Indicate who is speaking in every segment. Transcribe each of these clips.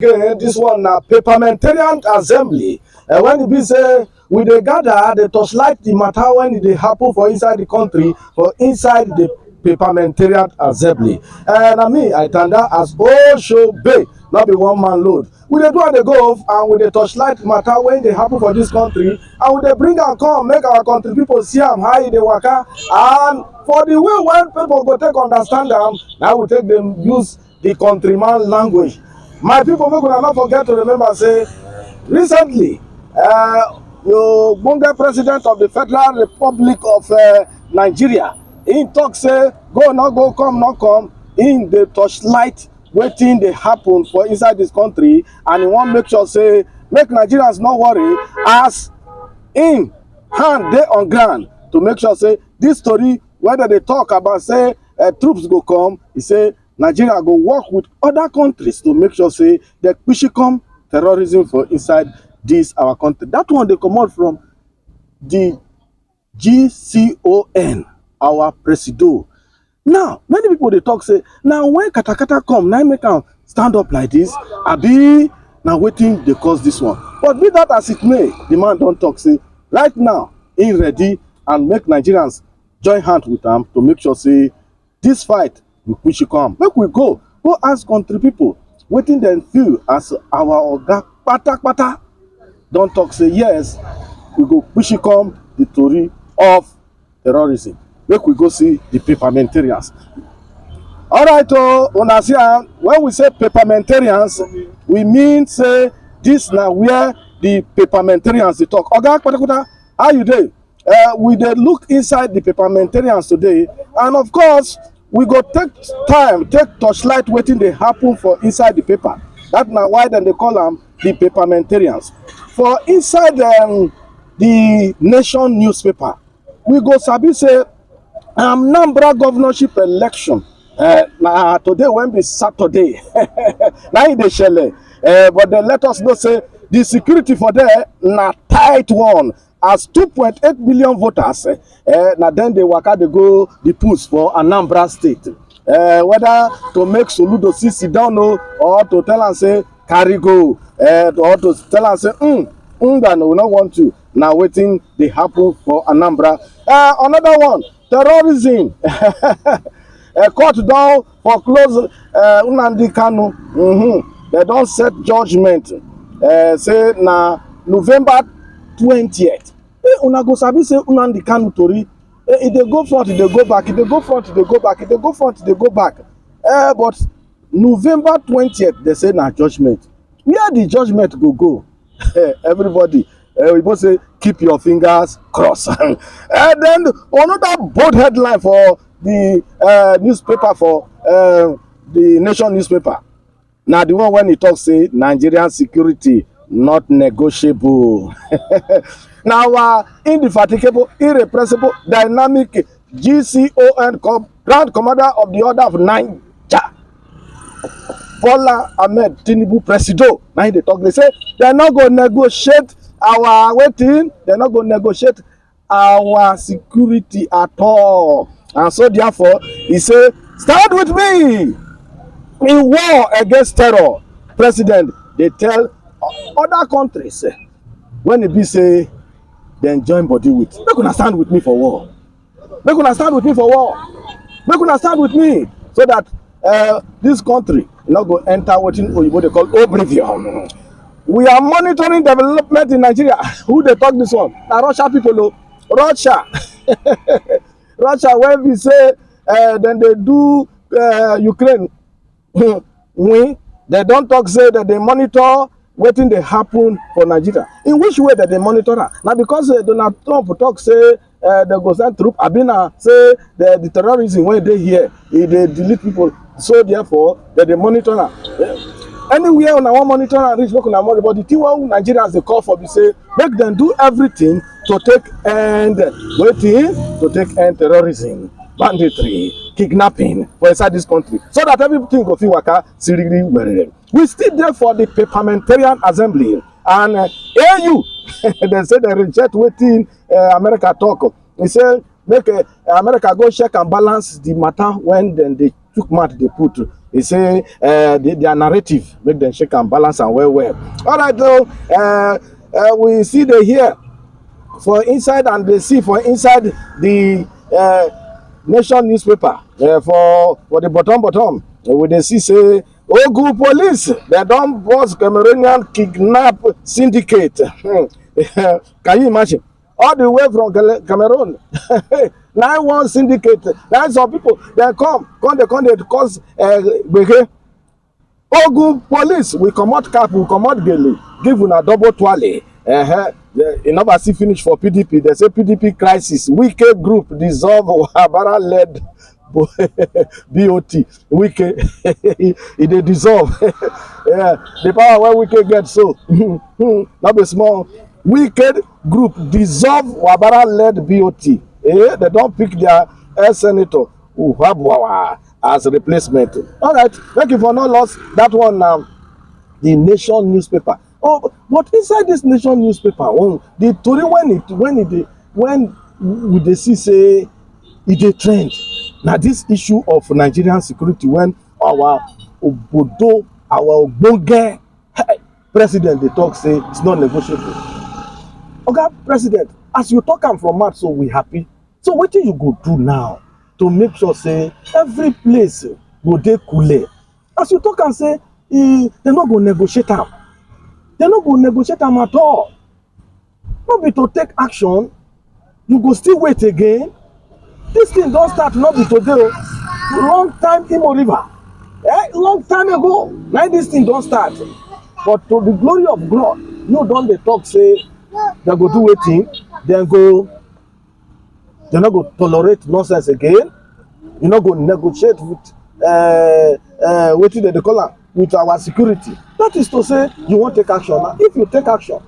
Speaker 1: Okay, this one na Perpermatrian Assembly. When e be say we dey gather, dey torchlight the matter when e dey happen for inside the country, for inside the Perpermatrian Assembly. Na me, I tanda as Oshobe, no be one man load. We dey do and dey go and we dey torchlight matter when dey happen for this country, and we dey bring am come make our country people see am how e dey waka, and for the way when people go take understand am, na we take dem use the countryman language. My people, make una not forget to remember say recently the ogbonge president of the Federal Republic of Nigeria, he talk say go not go, come not come, in the torchlight wetin dey happen for inside this country, and he wan make sure say make Nigerians no worry as in hand dey on ground to make sure say this story whether they talk about say troops go come, he say Nigeria go work with other countries to make sure say they push come terrorism for inside this our country. That one they comot from the GCON, our presido. Now many people they talk say now when katakata come now make am stand up like this, abi now wetin dey cause this one. But be that as it may, the man don talk say right now he ready and make Nigerians join hand with am to make sure say this fight we push come. Make we go ask country people wetin dem feel as our oga kpatakpata don talk say yes, we go push come the tori of terrorism. Make we go see the Perpermatrians. Alright, una see am, when we say Perpermatrians, we mean say this na where the Perpermatrians dey talk. Oga kpatakpata, how you dey? We dey look inside the Perpermatrians today, and of course we go take time take torchlight wetin dey happen for inside the paper. That na why dem dey call am the Perpermatrians. For inside the Nation newspaper, we go sabi say Anambra governorship election na today when be Saturday na e dey shele, but dem let us know say the security for there na tight one, as 2.8 million voters na then they waka dey go the polls for Anambra state, whether to make Soludo sit down or to tell am say carry go, or to tell am say no, we no want to. Na wetin dey happen for Anambra. Another one, terrorism. Court don foreclose Nnamdi Kanu. They don set judgment say na November 20th. Una go sabi say Nnamdi Kanu tori, e dey go front, e dey go back, e dey go front, e dey go back, e dey go front, e dey go back. But November 20th, they say na judgment. Where the judgment go? Everybody, we both say keep your fingers crossed. And then another bold headline for the newspaper, for the Nation newspaper. Now the one when he talks say Nigerian security not negotiable. Now indefatigable, irrepressible, dynamic GCON Grand Commander of the Order of Naija, Bola Ahmed Tinubu presido. Now they talk, they say they're not going to negotiate our Wetin, they're not going to negotiate our security at all. And so therefore he say stand with me in war against terror. President, they tell other countries when it be say then join body with, make una stand with me for war, make una stand with me for war, make una stand with me, so that this country not go enter wetin oyibo dey call oblivion. We are monitoring development in Nigeria. Who they talk this one? Na Russia people. Russia. Russia, when we say then they do Ukraine win, they don't talk say that they monitor wetin dey happen for Nigeria. In which way that they monitor am? Na because Donald Trump talk say they go send troop, abina say the terrorism wey dey here, e dey delete people, so therefore that they monitor am. Anywhere una wan monitor and reach, make una monitor. But the thing wey Nigerians dey call for be say make dem do everything to take end wetin, to take end terrorism, banditry, kidnapping for inside this country, so that everything go fit waka siriri werere. We still there for the Perpermatrian Assembly, and AU they say they reject wetin America talk. He say make America go check and balance the matter when then they took mouth they put He say their narrative make them shake and balance and well. All right, though, we see the here for inside and they see for inside the nation newspaper for the bottom we dey see say Ogun police they don burst Cameroonian kidnap syndicate. Can you imagine? All the way from Cameroon. Now one syndicate. Now some people they come they cause gbege. Ogun police we comot cap, we comot gele, give una double twale. E never see finish for PDP. They say PDP crisis. Wike group dissolve Wahala led BOT. Wike e dey dissolve. Yeah, the power where Wike get so. Not be small. Wicked group dissolve Wahala led BOT. They don't pick their senator as a replacement. All right, thank you for not lost that one now. The Nation newspaper. Oh, but inside this Nation newspaper, the story when we dey see say it dey trend. Now this issue of Nigerian security when our obodo, our ogbonge president dey talk say it's not negotiable. Okay, president, as you talk am from mouth, so we happy. So wetin you go do now to make sure say every place go dey cool? As you talk am say they no go negotiate am. They no go negotiate am at all. No be to take action, you go still wait again. This thing don start not be today. Long time Imo River. Long time ago. Now this thing don start. But to the glory of God, you don dey talk say they go do wetin, they no go tolerate nonsense again. You no go negotiate with wetin they call am, with our security. That is to say you wan take action. Now if you take action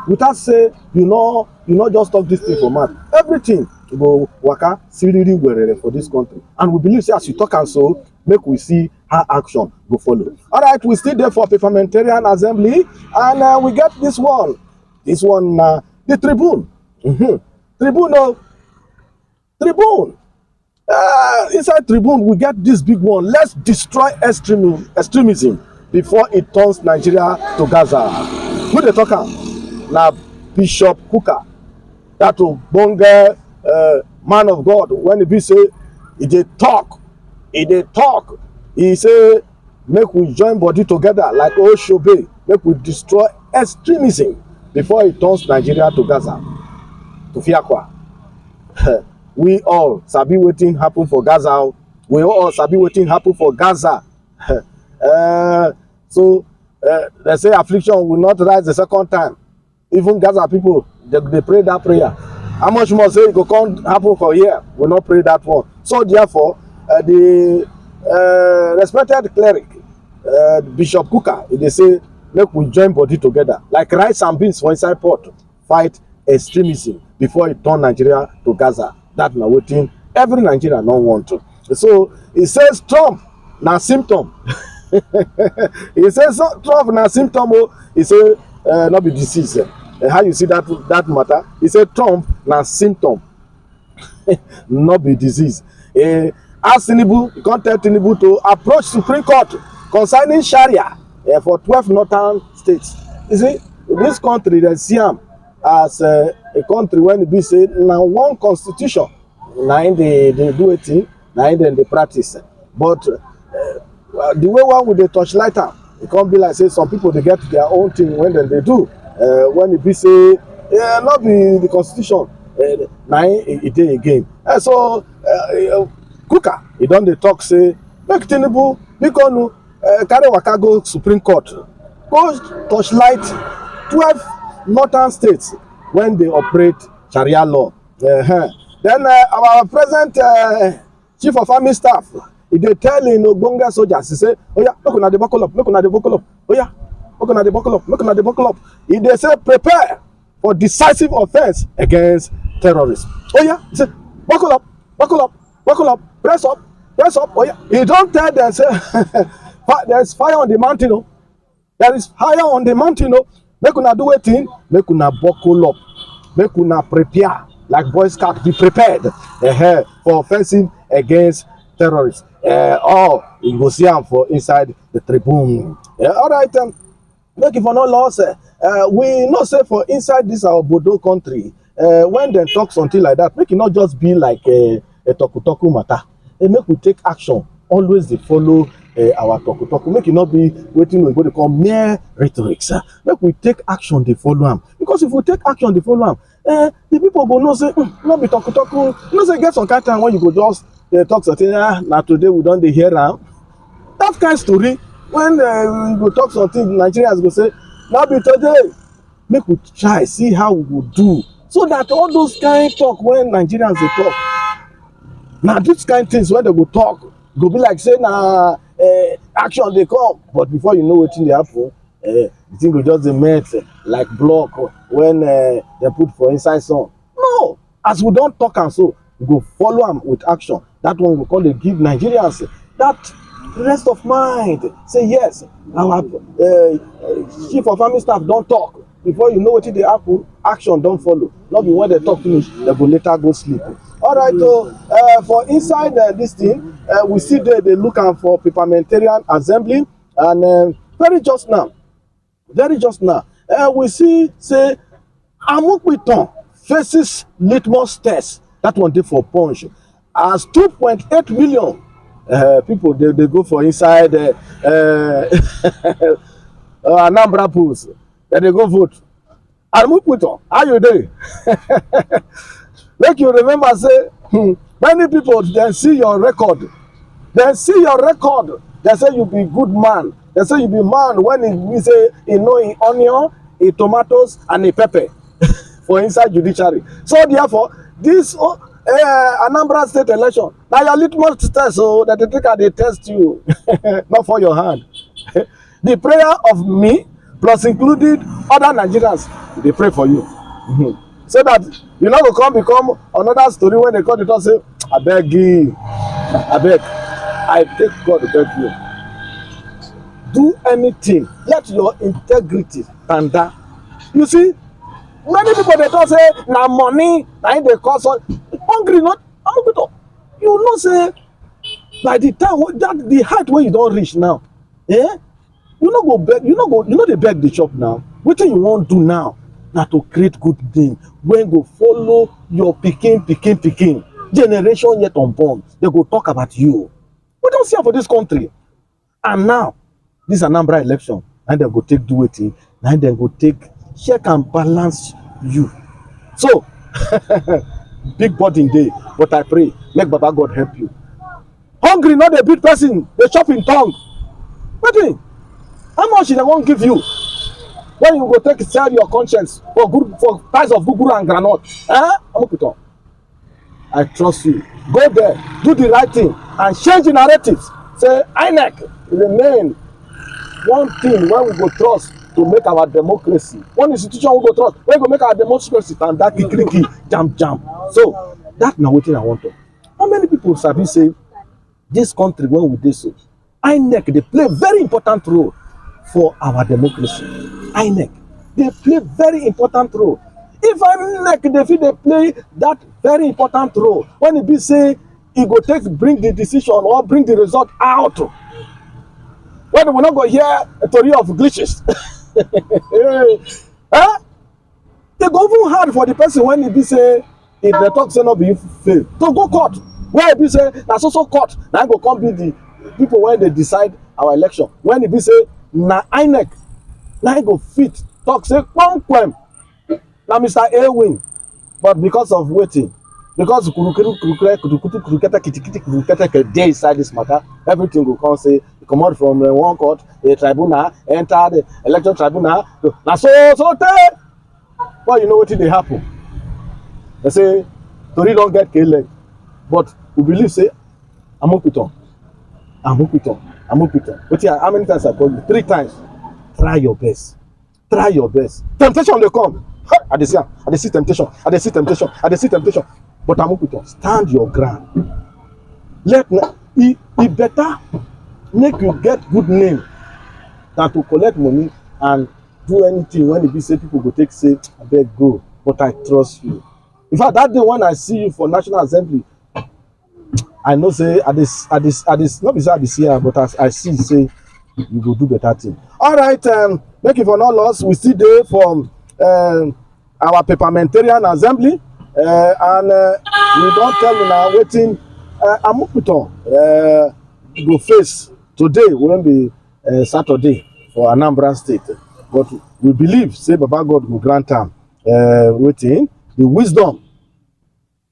Speaker 1: without say you no just talk this thing for mouth, everything go waka siriri werere for this country. And we believe say as you talk am so, make we see how action go follow. All right, we still there for Perpermatrian Assembly, and we get this one the Tribune. Tribune. Inside Tribune we get this big one. Let's destroy extremism before it turns Nigeria to Gaza. Who dey talk am? Na Bishop Kuka, that ogbonge man of God. When he be say he dey talk, he say make we join body together like Oshobe, make we destroy extremism before it turns Nigeria to Gaza, to Fiakwa. We all sabi wetin happen for Gaza. We all sabi wetin happen for Gaza. So they say affliction will not rise the second time. Even Gaza people, they pray that prayer. How much more say it go come happen for here? We not pray that one. So therefore, the respected cleric, Bishop Kuka, they say make we join body together like rice and beans for inside pot, fight extremism before it turn Nigeria to Gaza. That na wetin every Nigerian no want to. So he says Trump na symptom. He says Trump na symptom. He say not be disease. How you see that matter? He said Trump na symptom, not be disease. Ask Tinubu, he can't tell Tinubu to approach Supreme Court concerning Sharia for 12 northern states. You see, this country they see am as a country when it be say now one constitution, now they do it, now they practice. But the way one with the torchlight am, it can't be like say some people they get their own thing when they do. When it be say not be the constitution, now it dey again. So Kuka, he don dey talk say make Tinubu because carry waka go Supreme Court, go torchlight 12 northern states when they operate Sharia law. Then our present chief of army staff, he dey tell in ogbonge soldiers, he say, oh yeah, make una dey buckle up, make una dey buckle up. Oh yeah, make una dey buckle up, make una dey buckle up. He dey say prepare for decisive offense against terrorists. Oh yeah, he say buckle up, buckle up, buckle up, press up, press up. Oh yeah, he don tell them say there's fire on the mountain. Oh, there is fire on the mountain. Oh, make una do wetin, make una buckle up, make una prepare like Boy Scout, be prepared for offensive against terrorists. or you go see am for inside the tribune. All right, make it for no loss. We know say for inside this our Bodo country, when dem talk something like that, make it not just be like a toku matter. Make we take action. Always dey follow our toku. Make it not be wetin we go to call mere rhetorics. Make we take action dey follow am. Because if we take action dey follow am, the people go know say no be toku. You know say get some kind of time when you go just talk something. Na today we don dey hear am. That kind story when we go talk something, Nigerians go say no be today. Make we try see how we go do so that all those kind talk when Nigerians dey talk, na these kind things when they go talk go be like say na action dey come, but before you know wetin dey happen, the thing go just dey melt like block when they put for inside sun. No, as we don talk am so, we go follow am with action. That one we call dey give Nigerians that rest of mind. Say yes, our chief of army staff don talk. Before you know wetin dey happen, action don follow. No be when they talk finish, they go later go sleep. All right, so for inside this thing, we see dey look am for Perpermatrian Assembly, and very just now, we see say Amupiton faces litmus test. That one dey for Punch as 2.8 million people they go for inside Anambra polls. They go vote. Amupiton, how you dey? Make you remember say many people dem see your record. Dem see your record. They say you be good man. They say you be man when we say you know in onion, in tomatoes, and in pepper for inside judiciary. So therefore, this Anambra state election, now your litmus test, so that they test you, not for your hand. The prayer of me, plus including other Nigerians, they pray for you. So that you no go come become another story when they come to talk say, abeg, I take God to beg you. Do anything, let your integrity stand down. You see, many people they talk say na money, na im dey cause hungry. Not you know say by the time that the height where you don reach now, you no go beg, you no dey beg the chop now. Wetin you wan do now na to create good name wey go follow your pikin generation yet unborn. They go talk about you. We don see am for this country. And now this Anambra election, and dem go take do wetin, na dem go take check and balance you. So big burden dey, but I pray make Baba God help you. Hungry not a big person, dey chop in tongue. Wetin? How much they wan give you when you go take sell your conscience for price of guguru and groundnut? I trust you. Go there, do the right thing, and change the narratives. Say INEC remain one thing when we go trust to make our democracy. One institution we go trust when we go make our democracy and that kikiriki jam. So that na wetin I want to. How many people sabi say this country when we dey so? INEC dey play very important role for our democracy. INEC dey play very important role. If INEC dey fit dey play that very important role, when e be say e go take bring the decision or bring the result out, when we no go hear a story of glitches. They go even hard for the person when e be say if the talk say no be fail to go court, where e be say na so court na go come be the people when they decide our election. When e be say na INEC na go fit talk say kpomkwem na Mr. A win, but because of Wetin, because dey inside this matter, everything go come say comot from one court, a tribunal, enter the election tribunal. Na so tey. But you know wetin dey happen? They say tori don get k-leg, but we believe say Amupiton. Wetin? How many times I call you? 3 times. Try your best. Temptation dey come. I dey see temptation. But Amupiton, stand your ground. It better make you get good name than to collect money and do anything when it be say people go take say abeg go, but I trust you. In fact, that day when I see you for National Assembly, I know say at this not be say I be here, but as I see say you go do better thing. All right, make it for no loss. We still there from our Perpermatrian Assembly, and we don't tell you now wetin Amukuton go face today. Won't be Saturday for Anambra State, but we believe say Baba God will grant am wetin the wisdom,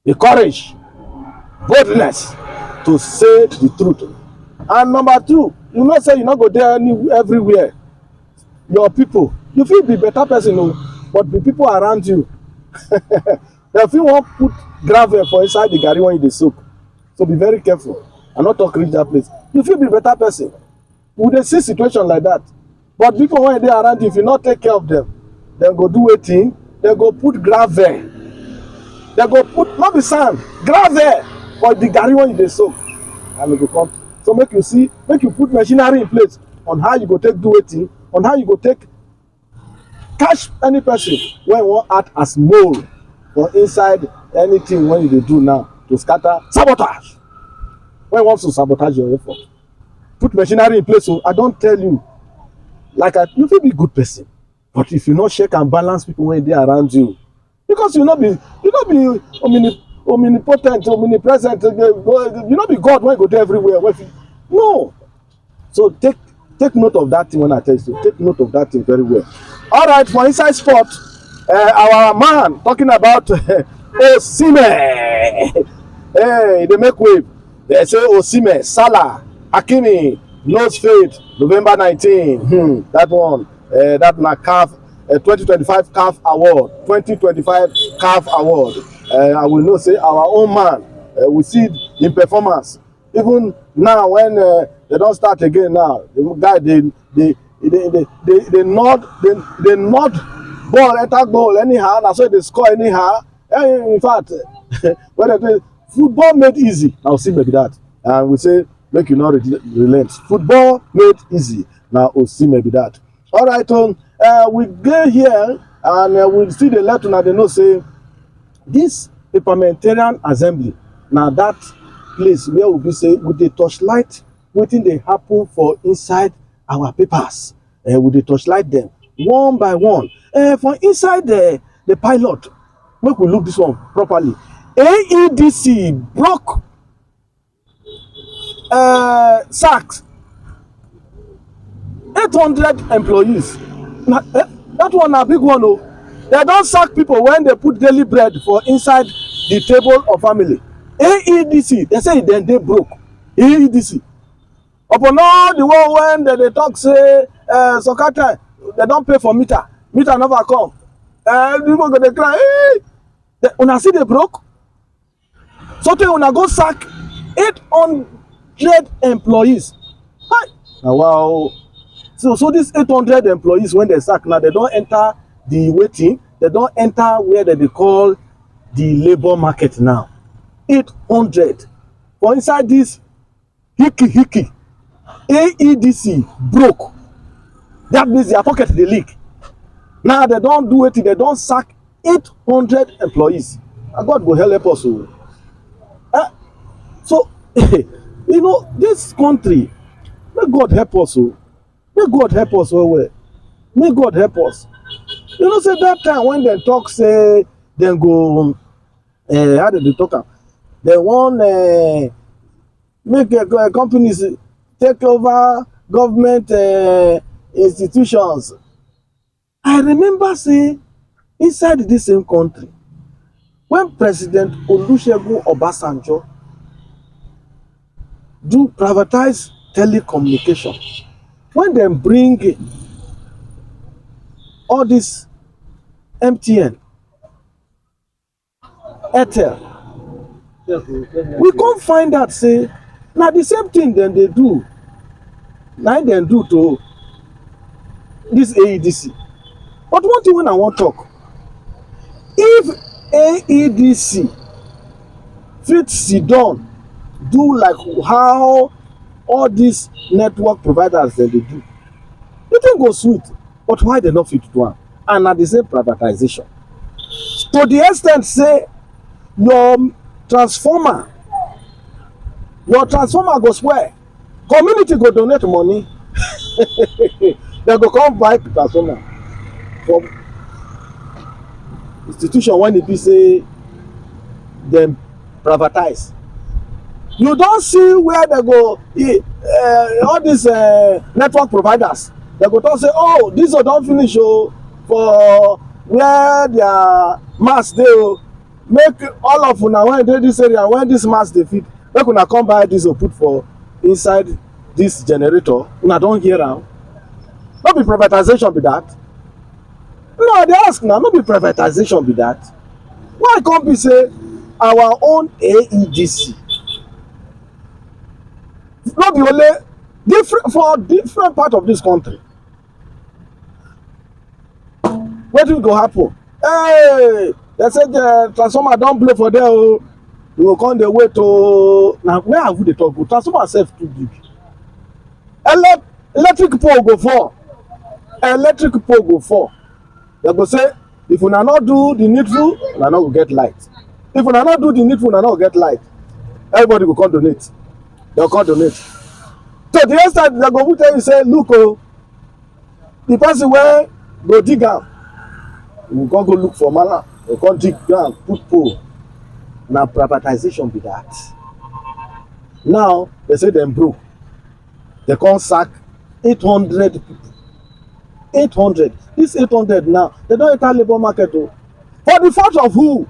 Speaker 1: the courage, boldness to say the truth. And number two, you know say you no go there everywhere. Your people, you fit be better person o, but the people around you dem fit wan put gravel for inside the garri when you dey soak. So be very careful and not talk reach that place. You fit be better person. We dey see situation like that, but people wey dey around you, if you no take care of them, dem go do wetin? Dem go put gravel, dem go put no be sand, gravel for the garri when you dey soak, and e go come. So make you see, make you put machinery in place on how you go take do wetin, on how you go take catch any person wey wan act as mole for inside anything wey you dey do now to scatter, sabotage, wey wants to sabotage your effort. Put machinery in place. So I don tell you, like you fit be good person, but if you no check and balance people wey dey around you, because you no be omnipotent, omnipresent, you no be God wey go dey everywhere. No. So take note of that thing when I tell you. Take note of that thing very well. All right, for inside sport, our man talking about Osimhen. Hey, they make wave. They say Osimhen, Salah, Hakimi, nose fade, November 19. That one, that na CAF 2025 CAF award, 2025 CAF award. I will know say our own man. We see in performance. Even now when they don't start again now, the guy they nod ball enter goal anyhow, and so they score anyhow. In fact, when they football made easy, now see maybe that, and we say make you not relent. Football made easy, now see maybe that. All right, we get here and we see the letter now. They know say this Perpermatrian Assembly now that place where we be say with the torchlight wetin dey happen for inside our papers, we dey torchlight them one by one. For inside the pilot, make we look this one properly. AEDC broke sacks 800 employees. Now, that one na big one o. They don sack people when they put daily bread for inside the table of family. AEDC, they say dem dey broke. AEDC upon all the one when they talk say soccer time, they don pay for meter never come. People go dey cry, hey! Una see they broke? So tey una go sack 800 employees. Hi! Now wow. So this 800 employees when they sack now, they don enter the waiting, they don enter where they call the labor market now. 800 for inside this hickey. AEDC broke. That means their pocket dey leak. Now they don do it, they don sack 800 employees. And God go help us. So you know this country, may God help us. May God help us well. May God help us. You know, say that time when they talk, say then go how did they talk? They want make companies take over government institutions. I remember say inside this same country, when President Olusegun Obasanjo do privatize telecommunication, when they bring all this MTN, Airtel, we can't find out say now the same thing then they do. Now they do to this AEDC. But one thing when I want to talk, if AEDC fit sit down do like how all these network providers that they do, you think go sweet. But why they not fit do am? And at the same privatization, to the extent say your transformer your transformer go spoil, community go donate money. They go come buy transformer for institution when e be say dem privatize. You don see where they go all these network providers, they go talk say, oh, this one don finish oh, for where their mass dey oh, make all of una wey dey this area when this mass dey feed, make una come buy this or put for inside this generator. Una don hear am? No be privatization be that? No, I dey ask now, no be privatization be that? Why come be say our own AEDC no be only different for different part of this country? Wetin go happen? Hey, they say the transformer don blow for there oh, we go come dey wait oh. Na where have we dey talk? Transformer sef too big. Electric pole go fall. Electric pole go fall. They go say, if una no do the needful, una no go get light. If una no do the needful, una no go get light. Everybody go come donate. They go come donate. So the next time they go tell you say, look oh, the person wey go dig am, we go go look for mala, we come dig am, put pole. Na privatization be that. Now they say dem broke. They come sack 800 people. 800. This 800 now, they don't enter labor market oh. For the fault of who?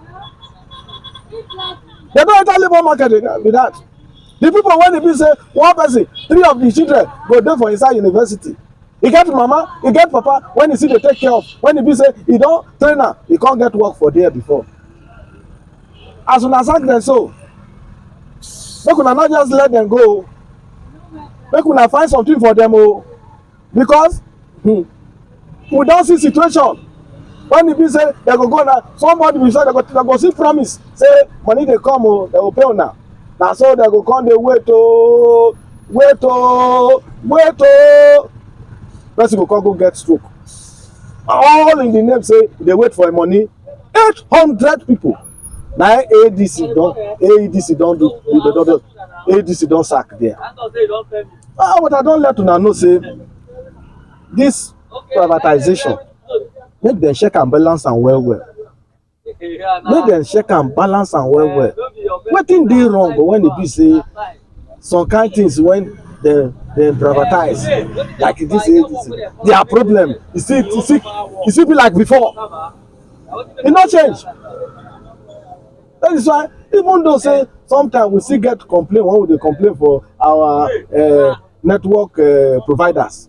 Speaker 1: They don't enter labor market with that. The people when they be say one person, 3 of the children go there for inside university. He get mama, he get papa, when he see they take care of, when he be say he don't train am, he can't get work for there before. As una sack them so, make una not just let them go. Make una find something for them oh. Because we don see situation when e be say they go now, somebody be say they go see promise say money dey come oh, they go pay una. Na so they go come dey wait oh, wait oh, wait oh. Person go come go get stroke. All in the name say they wait for money. 800 people. Na ADC don do, ADC don sack there. But I don let una know say this privatization, make dem check and balance am well well. Make dem check and balance am well well. Wetin dey wrong but when e be say some kind things when dem privatize like this ADC, their problem e still be like before. E no change. That is why even though say sometimes we still get complaint when we dey complain for our network providers.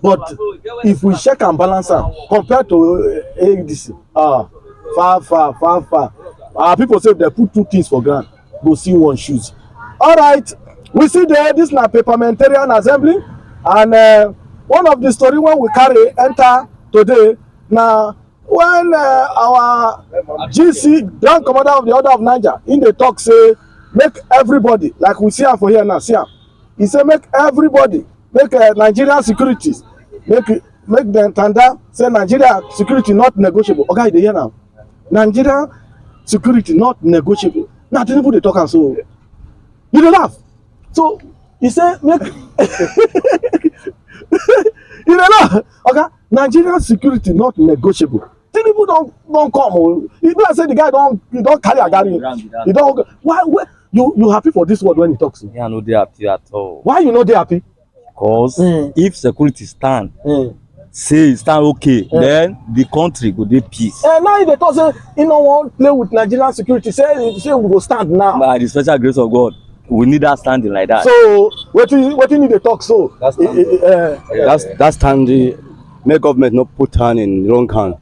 Speaker 1: But if we check and balance am compared to ADC, far. Our people say they put 2 things for ground, go see one shoes. All right, we see there this na Perpermatrian Assembly, and one of the story when we carry enter today na when our GC Grand Commander of the Order of Naija in the talk say make everybody, like we see am for here now, see am. He say make everybody, make Nigerian securities, make them tanda say Nigeria security not negotiable. Okay, you dey hear now? Nigeria security not negotiable. Now people dey talk am so. You dey laugh. So he say make you dey laugh. Okay, Nigeria security not negotiable. People don't come oh. He be like say the guy don't carry agari. He don't. Why you happy for this word when he talks?
Speaker 2: Yeah, no, they happy at all.
Speaker 1: Why you know they happy?
Speaker 2: Because if security stand, say stand okay, then the country go dey peace.
Speaker 1: Now they talk say you no wan play with Nigerian security. Say we go stand now.
Speaker 2: By the special grace of God, we need that standing like that.
Speaker 1: So wetin need dey talk so?
Speaker 3: That standing make government not put hand in wrong hand.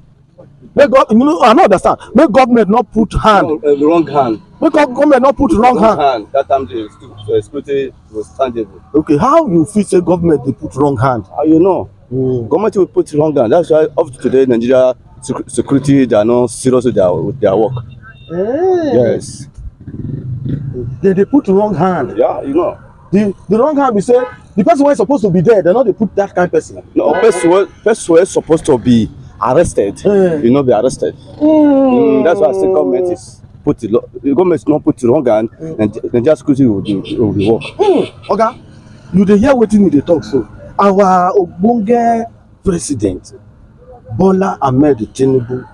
Speaker 1: Make God, you know, I don't understand. Make government not put hand.
Speaker 3: Wrong hand.
Speaker 1: Make government not put wrong hand.
Speaker 3: That time the security was standable.
Speaker 1: Okay, how you feel say government they put wrong hand?
Speaker 3: How you know? Government will put wrong hand. That's why up to today Nigeria security they are not serious with their work. Yes.
Speaker 1: They put wrong hand.
Speaker 3: Yeah, you know.
Speaker 1: The wrong hand be say the person who is supposed to be there, they not they put that kind of person.
Speaker 3: No, person who is supposed to be arrested, you know, be arrested. That's why I say government is put the government not put it wrong hand, Nigeria security will work.
Speaker 1: Okay, you dey hear wetin you dey talk so. Our ogbonge president Bola Ahmed Tinubu,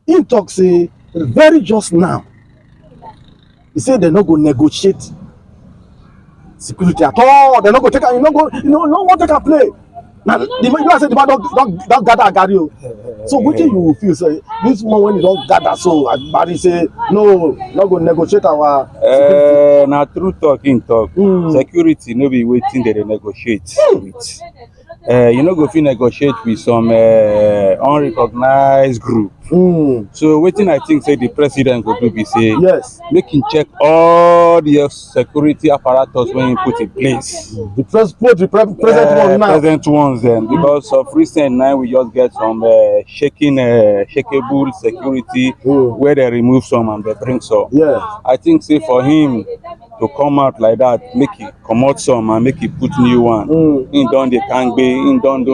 Speaker 1: he talk say very just now. He say they no go negotiate security at all. They no go take am. No wan take am play. Now the say the man don gather agari o. So wetin you feel say this one when he don gather so Agbari say no go negotiate our security.
Speaker 2: Na true talk him talk. Security no be wetin they dey negotiate with. You no go fit negotiate with some unrecognized group. So wetin I think say the president go do be say
Speaker 1: Yes.
Speaker 2: make him check all the security apparatus when he put in place.
Speaker 1: The present one now.
Speaker 2: Present ones then, because of recent now we just get some shakeable security where they remove some and they bring some.
Speaker 1: Yeah.
Speaker 2: I think say for him to come out like that, make it come out some and make it put new one. He don't they can't be, he don't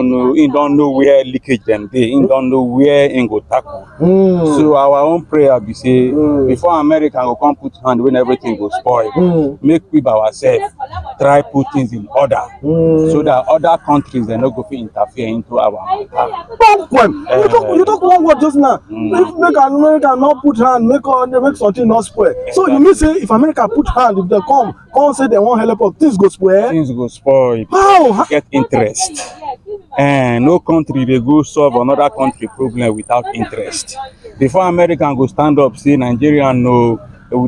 Speaker 2: know where leakage them dey, he don't know where he go tackle. So our own prayer be say before America go come put hand when everything go spoil, make we by ourselves try put things in order so that other countries they no go fit interfere into our matter.
Speaker 1: One point. You talk one word just now. If make America not put hand, make something not spoil. So you mean say if America put hand, if they come say they want help us, things go spoil.
Speaker 2: Things go spoil.
Speaker 1: How?
Speaker 2: Get interest. And no country they go solve another country problem without interest. Before American go stand up say Nigerian no,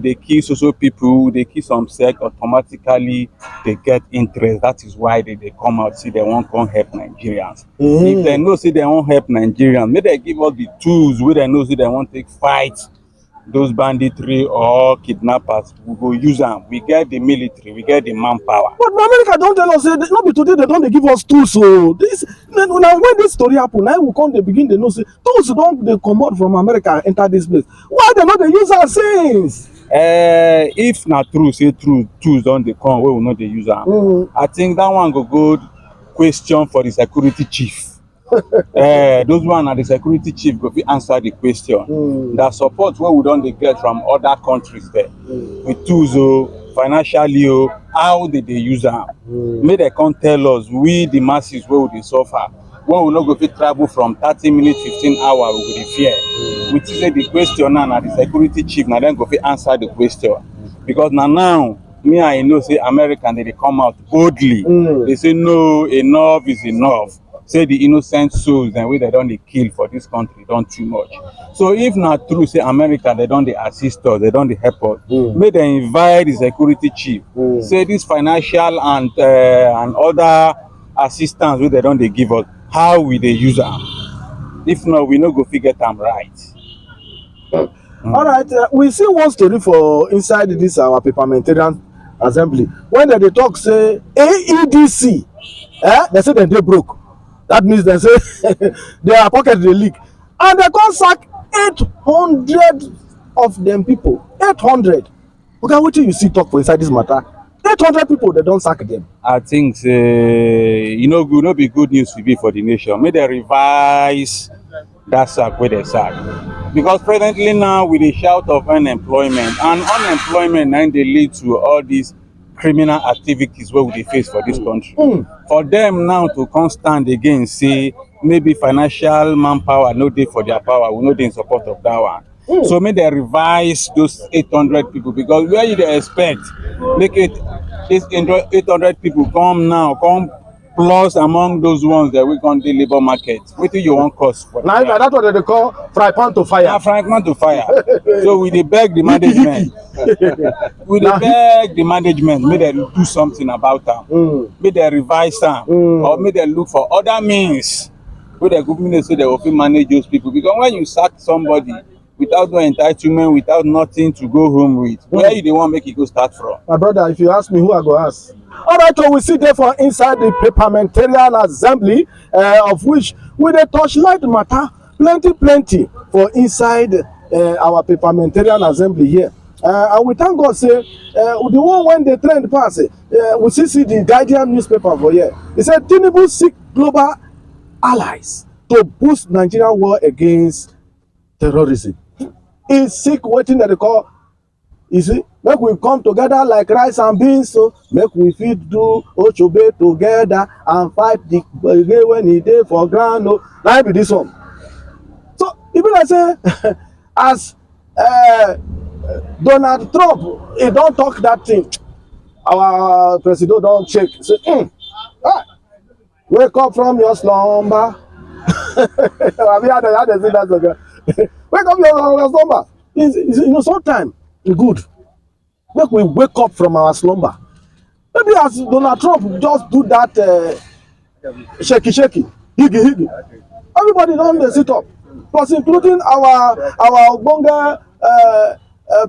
Speaker 2: they kill so people, they kill some sect, automatically they get interest. That is why they come out say they won't come help Nigerians. If they know say they won't help Nigerians, maybe they give us the tools where they know say they won't take fight those banditry or kidnappers. We go use them. We get the military, we get the manpower.
Speaker 1: But America don't tell us say not be today they don't give us tools. So this now when this story happen, now we come they begin they know say tools don't they come out from America enter this place. Why they not they use our since?
Speaker 2: If not true, say true, tools don't they come where we not they use them. I think that one go good question for the security chief. Those one are the security chief go fit answer the question. That support what we don't get from other countries there with tools financially how did they use them? May they come tell us we the masses where we suffer. When we not go fit travel from 30 minutes, 15 hours, we go dey fear. We say the question now the security chief now then go fit answer the question. Because now me I know say American they come out boldly. They say no, enough is enough. Say the innocent souls and we they don't they kill for this country don't too much. So if not true, say America they don't they assist us, they don't they help us. May they invite the security chief. Say this financial and other assistance where they don't they give us. How will they use them? If not, we no go figure them right.
Speaker 1: All right, we see one story for inside this our Perpermatrian Assembly. When they talk say AEDC, they say they broke. That means they say their pocket they leak, and they come sack 800 of them people. 800. Okay, what do you see talk for inside this matter? 800 people they don't sack them.
Speaker 2: I think good no be good news to be for the nation. May they revise that sack where they sack. Because presently now with the shout of unemployment, and unemployment now they lead to all these criminal activities where we face for this country. For them now to come stand again say maybe financial manpower no dey for their power, we no dey in support of that one. So may they revise those 800 people, because where you dey expect make it these 800 people come plus among those ones that we can do labor market. What do you want cost for?
Speaker 1: Now that's what they call fry pan to fire.
Speaker 2: Yeah, fry pan to fire. So we dey beg the management. We dey beg the management, may they do something about them. May they revise them, or may they look for other means where the government say they will manage those people. Because when you sack somebody without no entitlement, without nothing to go home with, where you dey want make it go start from?
Speaker 1: My brother, if you ask me, who I go ask? All right, so we sit there for inside the Perpermatrian Assembly, of which we dey touchlight matter plenty for inside our Perpermatrian Assembly here. And we thank God say the one when the trend pass, we see the Guardian newspaper for here. It said Tinubu seek global allies to boost Nigerian war against terrorism. e seek wetin dem dey call, you see, make we come together like rice and beans, so make we fit do ochobe together and fight the gbege when e dey for ground. O na be this one. So e be like say as Donald Trump he don talk that thing, our president don check say wake up from your slumber. Abi how dey say that song? Wake up from your slumber. You know, sometimes e good make we wake up from our slumber. Maybe as Donald Trump just do that shaky higgy, everybody don dey sit up, plus including our ogbonge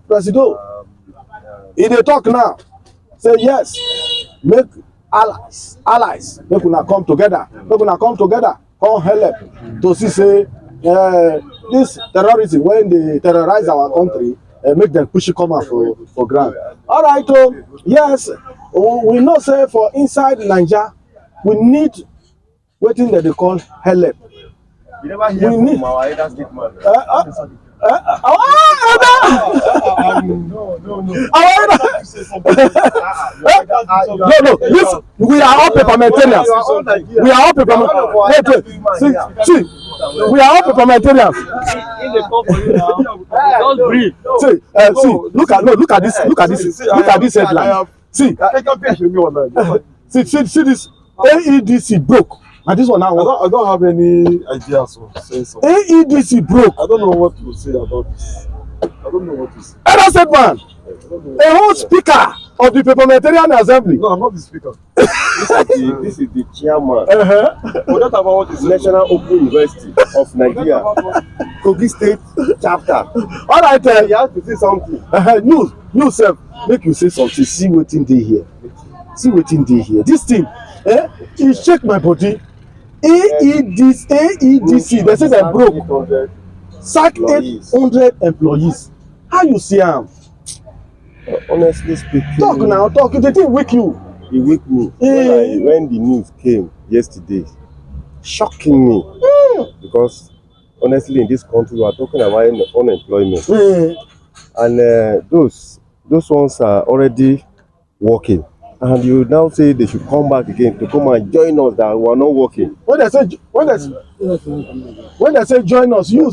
Speaker 1: president. He dey talk now say yes, make allies make una come together, come help to see say this terrorism when they terrorize our country, make them push it come out for ground. All right, yes, we know say for inside Naija we need wetin dem dey call help.
Speaker 4: You never hear
Speaker 1: We
Speaker 4: from
Speaker 1: need-
Speaker 4: our elder statesman.
Speaker 1: No. No, this we are all perpermaterians. We are all perpermaterians. See, we are all perpermaterians.
Speaker 4: Don't breathe.
Speaker 1: See, look at this headline. See this AEDC broke. And this one now.
Speaker 5: I don't have any ideas or sense of.
Speaker 1: AEDC broke.
Speaker 5: I don't know what to say about this. I don't know what to say.
Speaker 1: Elder Statesman, a whole speaker of the Perpermatrian Assembly.
Speaker 5: No, I'm not the speaker.
Speaker 4: This is the chairman.
Speaker 5: Forget about what is
Speaker 4: National Open University of Nigeria, Kogi State chapter.
Speaker 1: All right,
Speaker 4: You have to say something.
Speaker 1: you sef, make you say something. See wetin dey here. See wetin dey here. This thing, e shake my body. AEDC, they say they broke.
Speaker 4: 800
Speaker 1: Sack
Speaker 4: employees.
Speaker 1: 800 employees. How you see am?
Speaker 4: Honestly speaking,
Speaker 1: Talk now, talk. The thing weak you.
Speaker 4: it weak me when the news came yesterday, shocking me because honestly in this country we are talking about unemployment and those ones are already working, and you now say they should come back again to come and join us that we are not working.
Speaker 1: When they say join us, you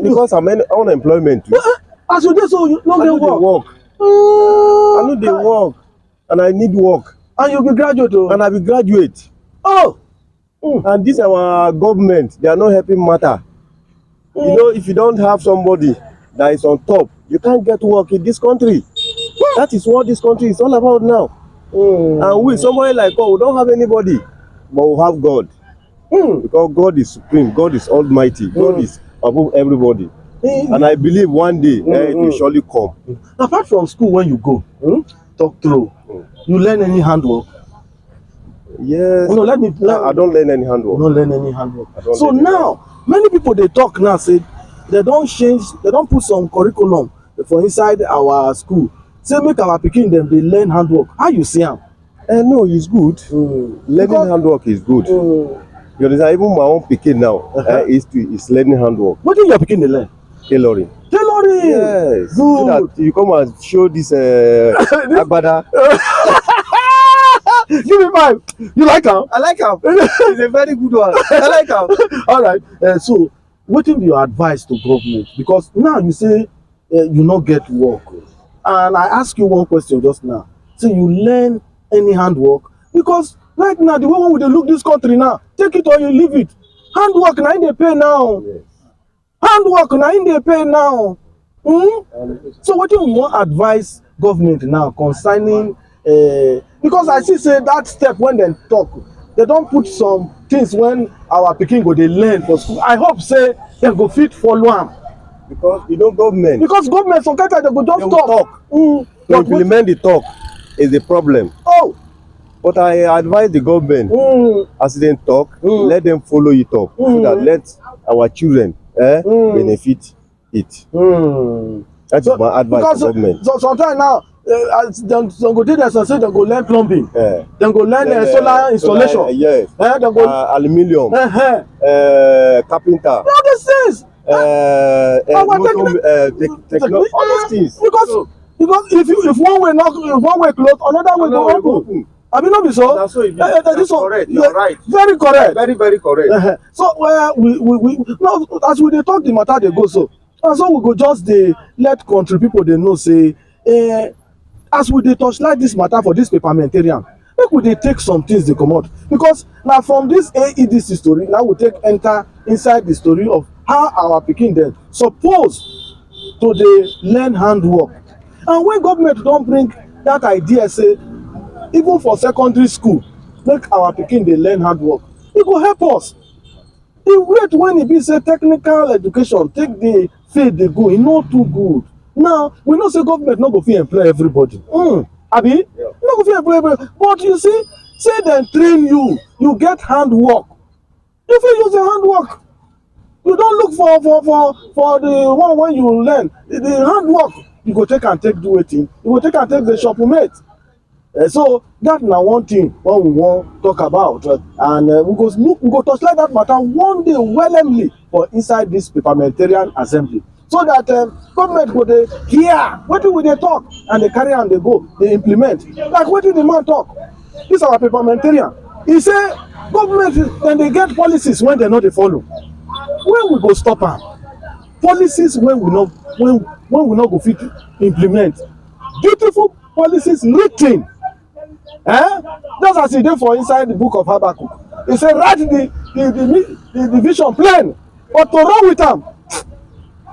Speaker 4: Because I'm unemployment too.
Speaker 1: as you dey so you no
Speaker 4: I
Speaker 1: dey
Speaker 4: know they
Speaker 1: work.
Speaker 4: work. I know they work and I need work
Speaker 1: And you be graduate o.
Speaker 4: and I be graduate.
Speaker 1: Oh.
Speaker 4: And this our government, they are not helping matter. You know, if you don't have somebody that is on top, you can't get work in this country. That is what this country is all about now. And we, somebody like us, we don't have anybody, but we have God. Because God is supreme, God is almighty, God is above everybody. And I believe one day it will surely come.
Speaker 1: Apart from school, when you go, talk through, you learn any handwork?
Speaker 4: Yes.
Speaker 1: No, let me.
Speaker 4: I don't learn any handwork.
Speaker 1: Don't learn any handwork.
Speaker 4: don't
Speaker 1: So
Speaker 4: learn
Speaker 1: now, many people they talk now say they don't change, they don't put some curriculum for inside our school. Say make our pikin them they learn handwork. How you see am?
Speaker 4: No, it's good. Learning
Speaker 1: Because-
Speaker 4: handwork is good. You understand? Even my own pikin now is learning handwork,
Speaker 1: What did your pikin they learn?
Speaker 4: tailoring.
Speaker 1: Tailoring.
Speaker 4: Yes. So
Speaker 1: Good.
Speaker 4: that you come and show this agbada.
Speaker 1: Give me five. You like am?
Speaker 4: I like him. It's a very good one. I like him.
Speaker 1: All right. So, wetin be your advice to government? Because now you say you no get work, and I ask you one question just now. So you learn any handwork? Because right now the way we dey look this country now, take it or you leave it. Handwork na im dey pay now.
Speaker 4: Yes.
Speaker 1: Handwork na im dey pay now. So wetin you wan advise government now concerning? Because I see say that step when dem talk, they don put some things when our pikin go dey learn for school. I hope say dem go fit follow am.
Speaker 4: Because you know government,
Speaker 1: Because government some kind time dem go just
Speaker 4: They will
Speaker 1: talk.
Speaker 4: to
Speaker 1: But
Speaker 4: implement the talk is the problem.
Speaker 1: oh.
Speaker 4: But I advise the government, as they talk, let them follow it up so that let our children benefit it. That is my advice
Speaker 1: Because
Speaker 4: to government.
Speaker 1: so sometimes now dem go dey there say dem go learn plumbing, dem go learn solar installation,
Speaker 4: Yes.
Speaker 1: dem go
Speaker 4: Aluminium, carpenter,
Speaker 1: all these things.
Speaker 4: all those things.
Speaker 1: Because if one way not, if one way close, another way go open. I mean, not be so.
Speaker 4: That's so. That's correct. You're right.
Speaker 1: Very correct.
Speaker 4: Very, very correct.
Speaker 1: So we now as we dey talk the matter dey go so, and so we go just dey let country people dey know say as we dey torchlight this matter for this Perpermatrian, make we dey take some things dey comot, because na from this AEDC story now we take enter inside the story of how our pikin dem suppose to dey learn handwork. And when government don bring that idea say even for secondary school make our pikin dey learn handwork, e go help us. The rate when e be say technical education take the field dey go, e no too good. Now we know say government no go fit employ everybody, abi no go fit employ everybody, but you see say dem train you, you get handwork, you fit use your handwork. You don look for the one wey you learn, the handwork you go take am take do wetin, you go take am take dey shopmate. So that na one thing wey we wan talk about, and we go touchlight that matter one day willingly for inside this Perpermatrian Assembly, so that government go dey hear wetin we dey talk and dey carry am dey go dey implement. Like wetin the man talk, this our Perpermatrian, he say government dem dey get policies wey dem no dey follow. When we go stop am? Policies wey we no go fit implement. Beautiful policies written, just as e dey for inside the book of Habakkuk. He say write the vision plain, but to run with am,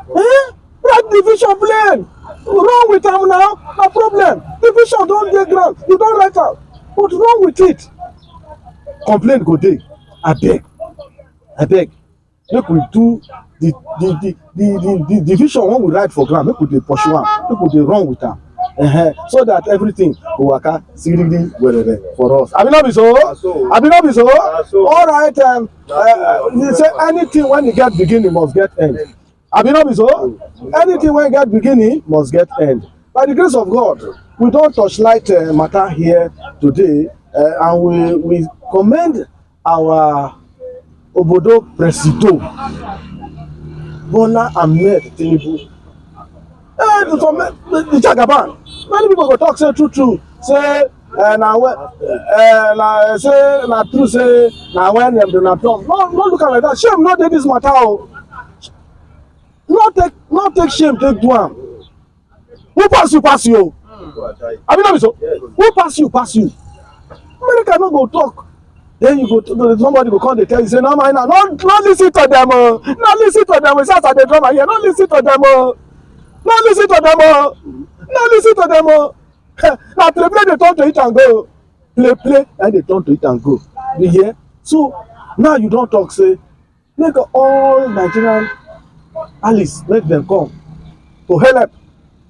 Speaker 1: write the vision plain, run with am now, no problem. The vision don dey ground, you don write am, but run with it. Complaint go dey. Abeg, make we do the vision wey we write for ground, make we dey pursue am, make we dey run with am, so that everything go waka siriri werere for us. Abi no be so? Abi no be so? All right, you say anything when e get beginning must get end. Abi no be so? Anything when e get beginning must get end. By the grace of God, we don touchlight matter here today, and we commend our obodo presido Bola Ahmed Tinubu. The Jagaban, many people go talk say true say say na true say na when dem Donald Trump. No look am like that. Shame no dey this matter o. No take shame take do am. Who pass you o? Abi no be so? Who pass you? America no go talk. Then you go somebody go come dey tell you say no mind na, no lis ten to them o, no lis ten to them o. Say as I dey drama here, no lis ten to them o, no lis ten to them o, no lis ten to them o. Na play dey turn to it and go, play and dey turn to it and go. You hear? So now you don talk say make all Nigerian allies make dem come to help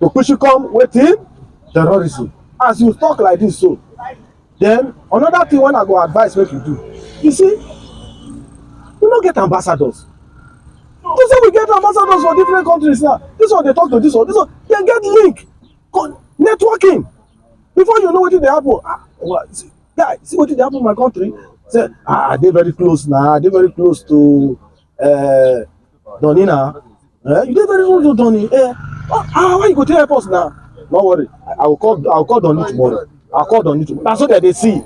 Speaker 1: to push you come wetin terrorism. As you talk like this so, then another thing wey I go advise make you do, you see, we no get ambassadors. You say we get ambassadors for different countries now. This one dey talk to this one, dem get link, networking. Before you know wetin dey happen, guy, see wetin dey happen in my country. Say I dey very close now, I dey very close to Donny now. You dey very close to Donny. Why you go take help us now? No worry, I will call Donny tomorrow. I'll call Donny tomorrow. Na so that they see.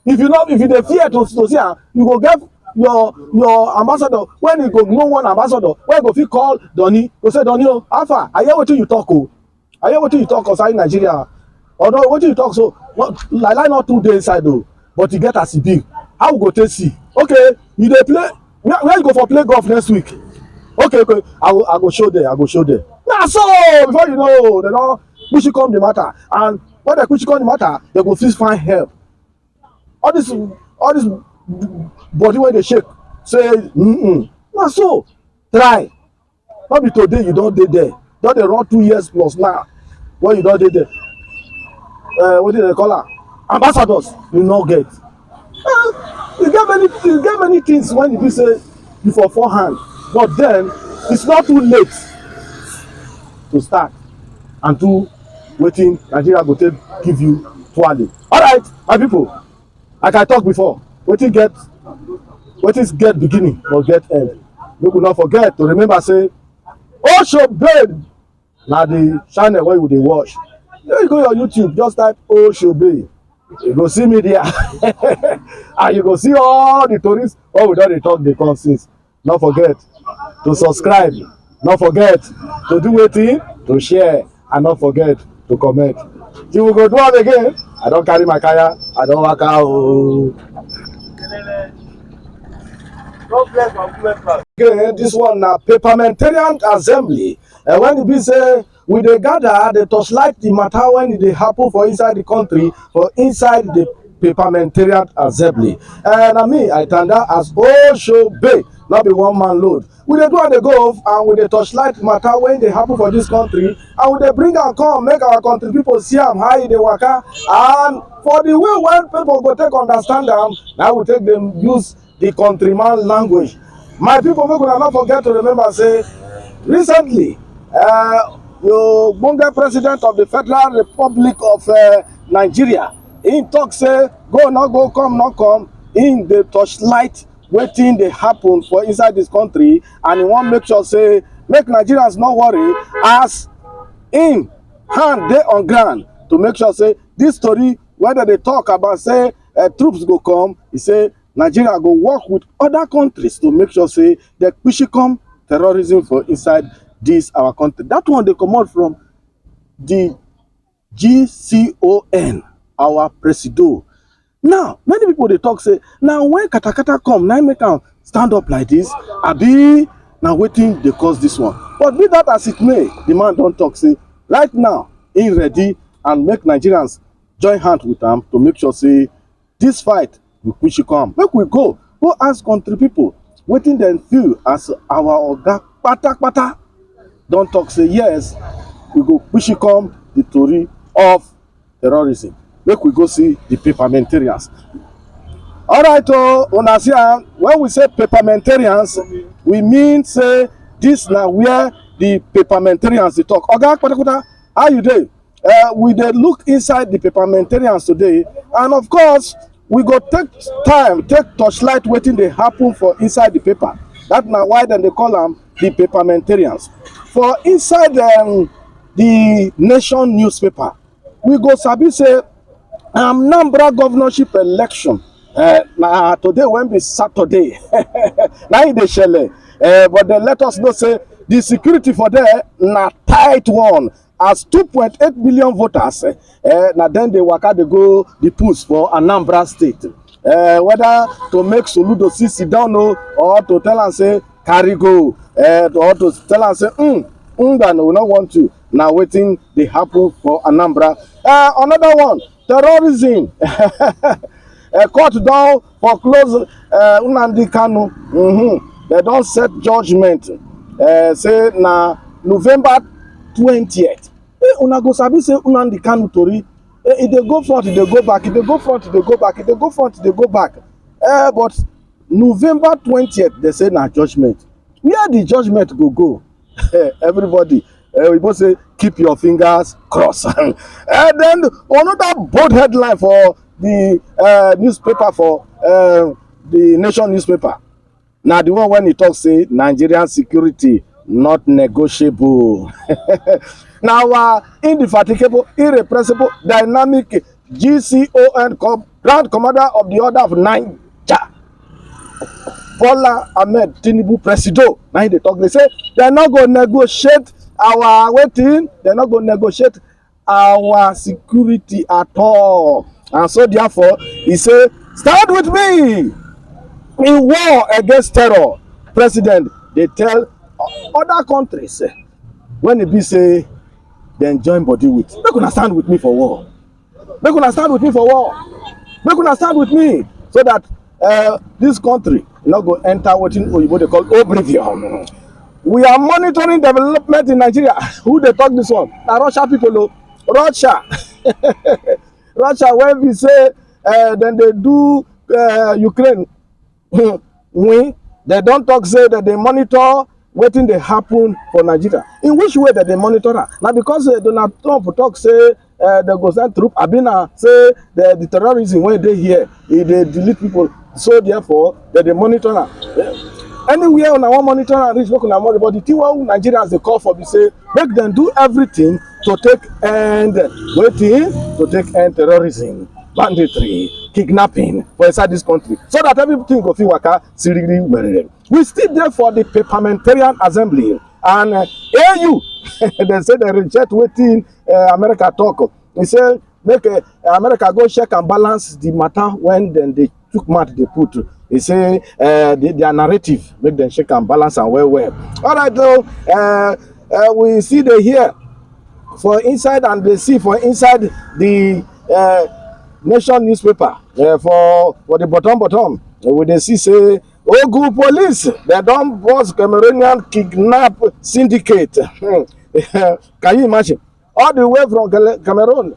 Speaker 1: If you dey fear to see am, you go get your ambassador. When you go know one ambassador, when you go fit call Donny, go say Donny o, how far? I hear wetin you talk o. I hear wetin you talk concerning Nigeria. Although wetin you talk so, like not 2 days inside o, but you get as e be. How we go take see? Okay, you dey play. Where you go for play golf next week? Okay, I go show there. Na so before you know, they don push you come the matter, and when they push you come the matter, they go fit find help. All this body wey dey shake say na so try. No be today you don dey there, don dey run 2 years plus now when you don dey there. Wetin dem call am? Ambassadors you no get. You get many things when you be say you for forehand, but then it's not too late to start and do wetin Nigeria go take give you twale. Alright, my people, like I talk before, wetin get beginning must get end. Make we not forget to remember say Osho Bay na the channel wey you dey watch. You go your YouTube, just type Osho Bay. You go see me there. And you go see all the tories wey we don dey talk dey come since. No forget to subscribe. No forget to do wetin, to share, and no forget to comment. Till we go do am again, I don carry my kaya, I don waka ooo. Okay, this one na Perpermatrian Assembly. When e be say we dey gather dey torchlight the matter when e dey happen for inside the country, for inside the Perpermatrian Assembly. Na me I tanda as Osho Bay, no be one man load. We dey do am dey go and we dey torchlight matter when dey happen for this country, and we dey bring am come make our country people see am how e dey waka, and for the way when people go take understand am, na we take dem use the countryman language. My people, make una not forget to remember say recently the ogbonge president of the Federal Republic of Nigeria, he talk say go not go, come not come, in the torchlight wetin dey happen for inside this country, and he wan make sure say make Nigerians no worry, as in hand dey on ground to make sure say this story whether they talk about say troops go come, he say Nigeria go work with other countries to make sure say they push come terrorism for inside this our country. That one they comot from the GCON, our presido. Now many people dey talk say now when katakata come, now make am stand up like this, abi na wetin dey cause this one. But be that as it may, the man don talk say right now he ready and make Nigerians join hand with am to make sure say this fight we push come. Make we go ask country people wetin dem feel as our oga kpatakpata don talk say yes, we go push come the tori of terrorism. Make we go see the Perpermatrians. Alright, una see am, when we say Perpermatrians, we mean say this na where the Perpermatrians dey talk. Oga kpatakpata, how you dey? We dey look inside the Perpermatrians today, and of course we go take time take torchlight wetin dey happen for inside the paper. That na why dem dey call am the Perpermatrians. For inside the Nation newspaper, we go sabi say Anambra governorship election na today when be Saturday na e dey shele, but dem let us know say the security for there na tight one, as 2.8 million voters na then they waka dey go the polls for Anambra state, whether to make Soludo sit down or to tell am say carry go, or to tell am say no, we no want to. Na wetin dey happen for Anambra. Another one, terrorism. Court don foreclose Nnamdi Kanu. They don set judgment say na November 20th. Una go sabi say Nnamdi Kanu tori, e dey go front, e dey go back, e dey go front, e dey go back, e dey go front, e dey go back. But November 20th, they say na judgment. Where the judgment go? Everybody, we both say keep your fingers crossed. And then another bold headline for the newspaper, for the Nation newspaper. Now the one when he talks say Nigerian security not negotiable. Now indefatigable, irrepressible, dynamic GCON Grand Commander of the Order of Naija, Bola Ahmed Tinubu presido. Now they talk, they say they're not going to negotiate our Wetin, they're not going to negotiate our security at all. And so therefore, he say, stand with me in war against terror. President, they tell other countries, when it be say, then join body with. They gonna stand with me for war. They gonna stand with me for war. They gonna stand with me so that this country not go enter what they call oblivion. We are monitoring development in Nigeria. Who they talk this one? Now Russia people, Russia. Russia, when we say then they do Ukraine, they don't talk say that they monitor wetin dey happen for Nigeria. In which way that they monitor that? Now because Donald Trump talk say they go send troop, Abina say the terrorism when they here, they delete people. So therefore, that they monitor that. anywhere una wan monitor and reach make una monitor, but the thing wey Nigerians dey call for be say make dem do everything to take end wetin, to take end terrorism, banditry, kidnapping for inside this country, so that everything go fit waka siriri werere. We still dey for the Perpermatrian Assembly, and AU dem say dem reject wetin America talk. They say make America go check and balance the matter when dem dey took mouth dey put. They say their narrative make dem check and balance am well well. Alright though, we see dey hear for inside and dey see for inside the nation newspaper for the bottom we dey see say Ogun police dem don burst Cameroonian kidnap syndicate. Can you imagine? All the way from Cameroon.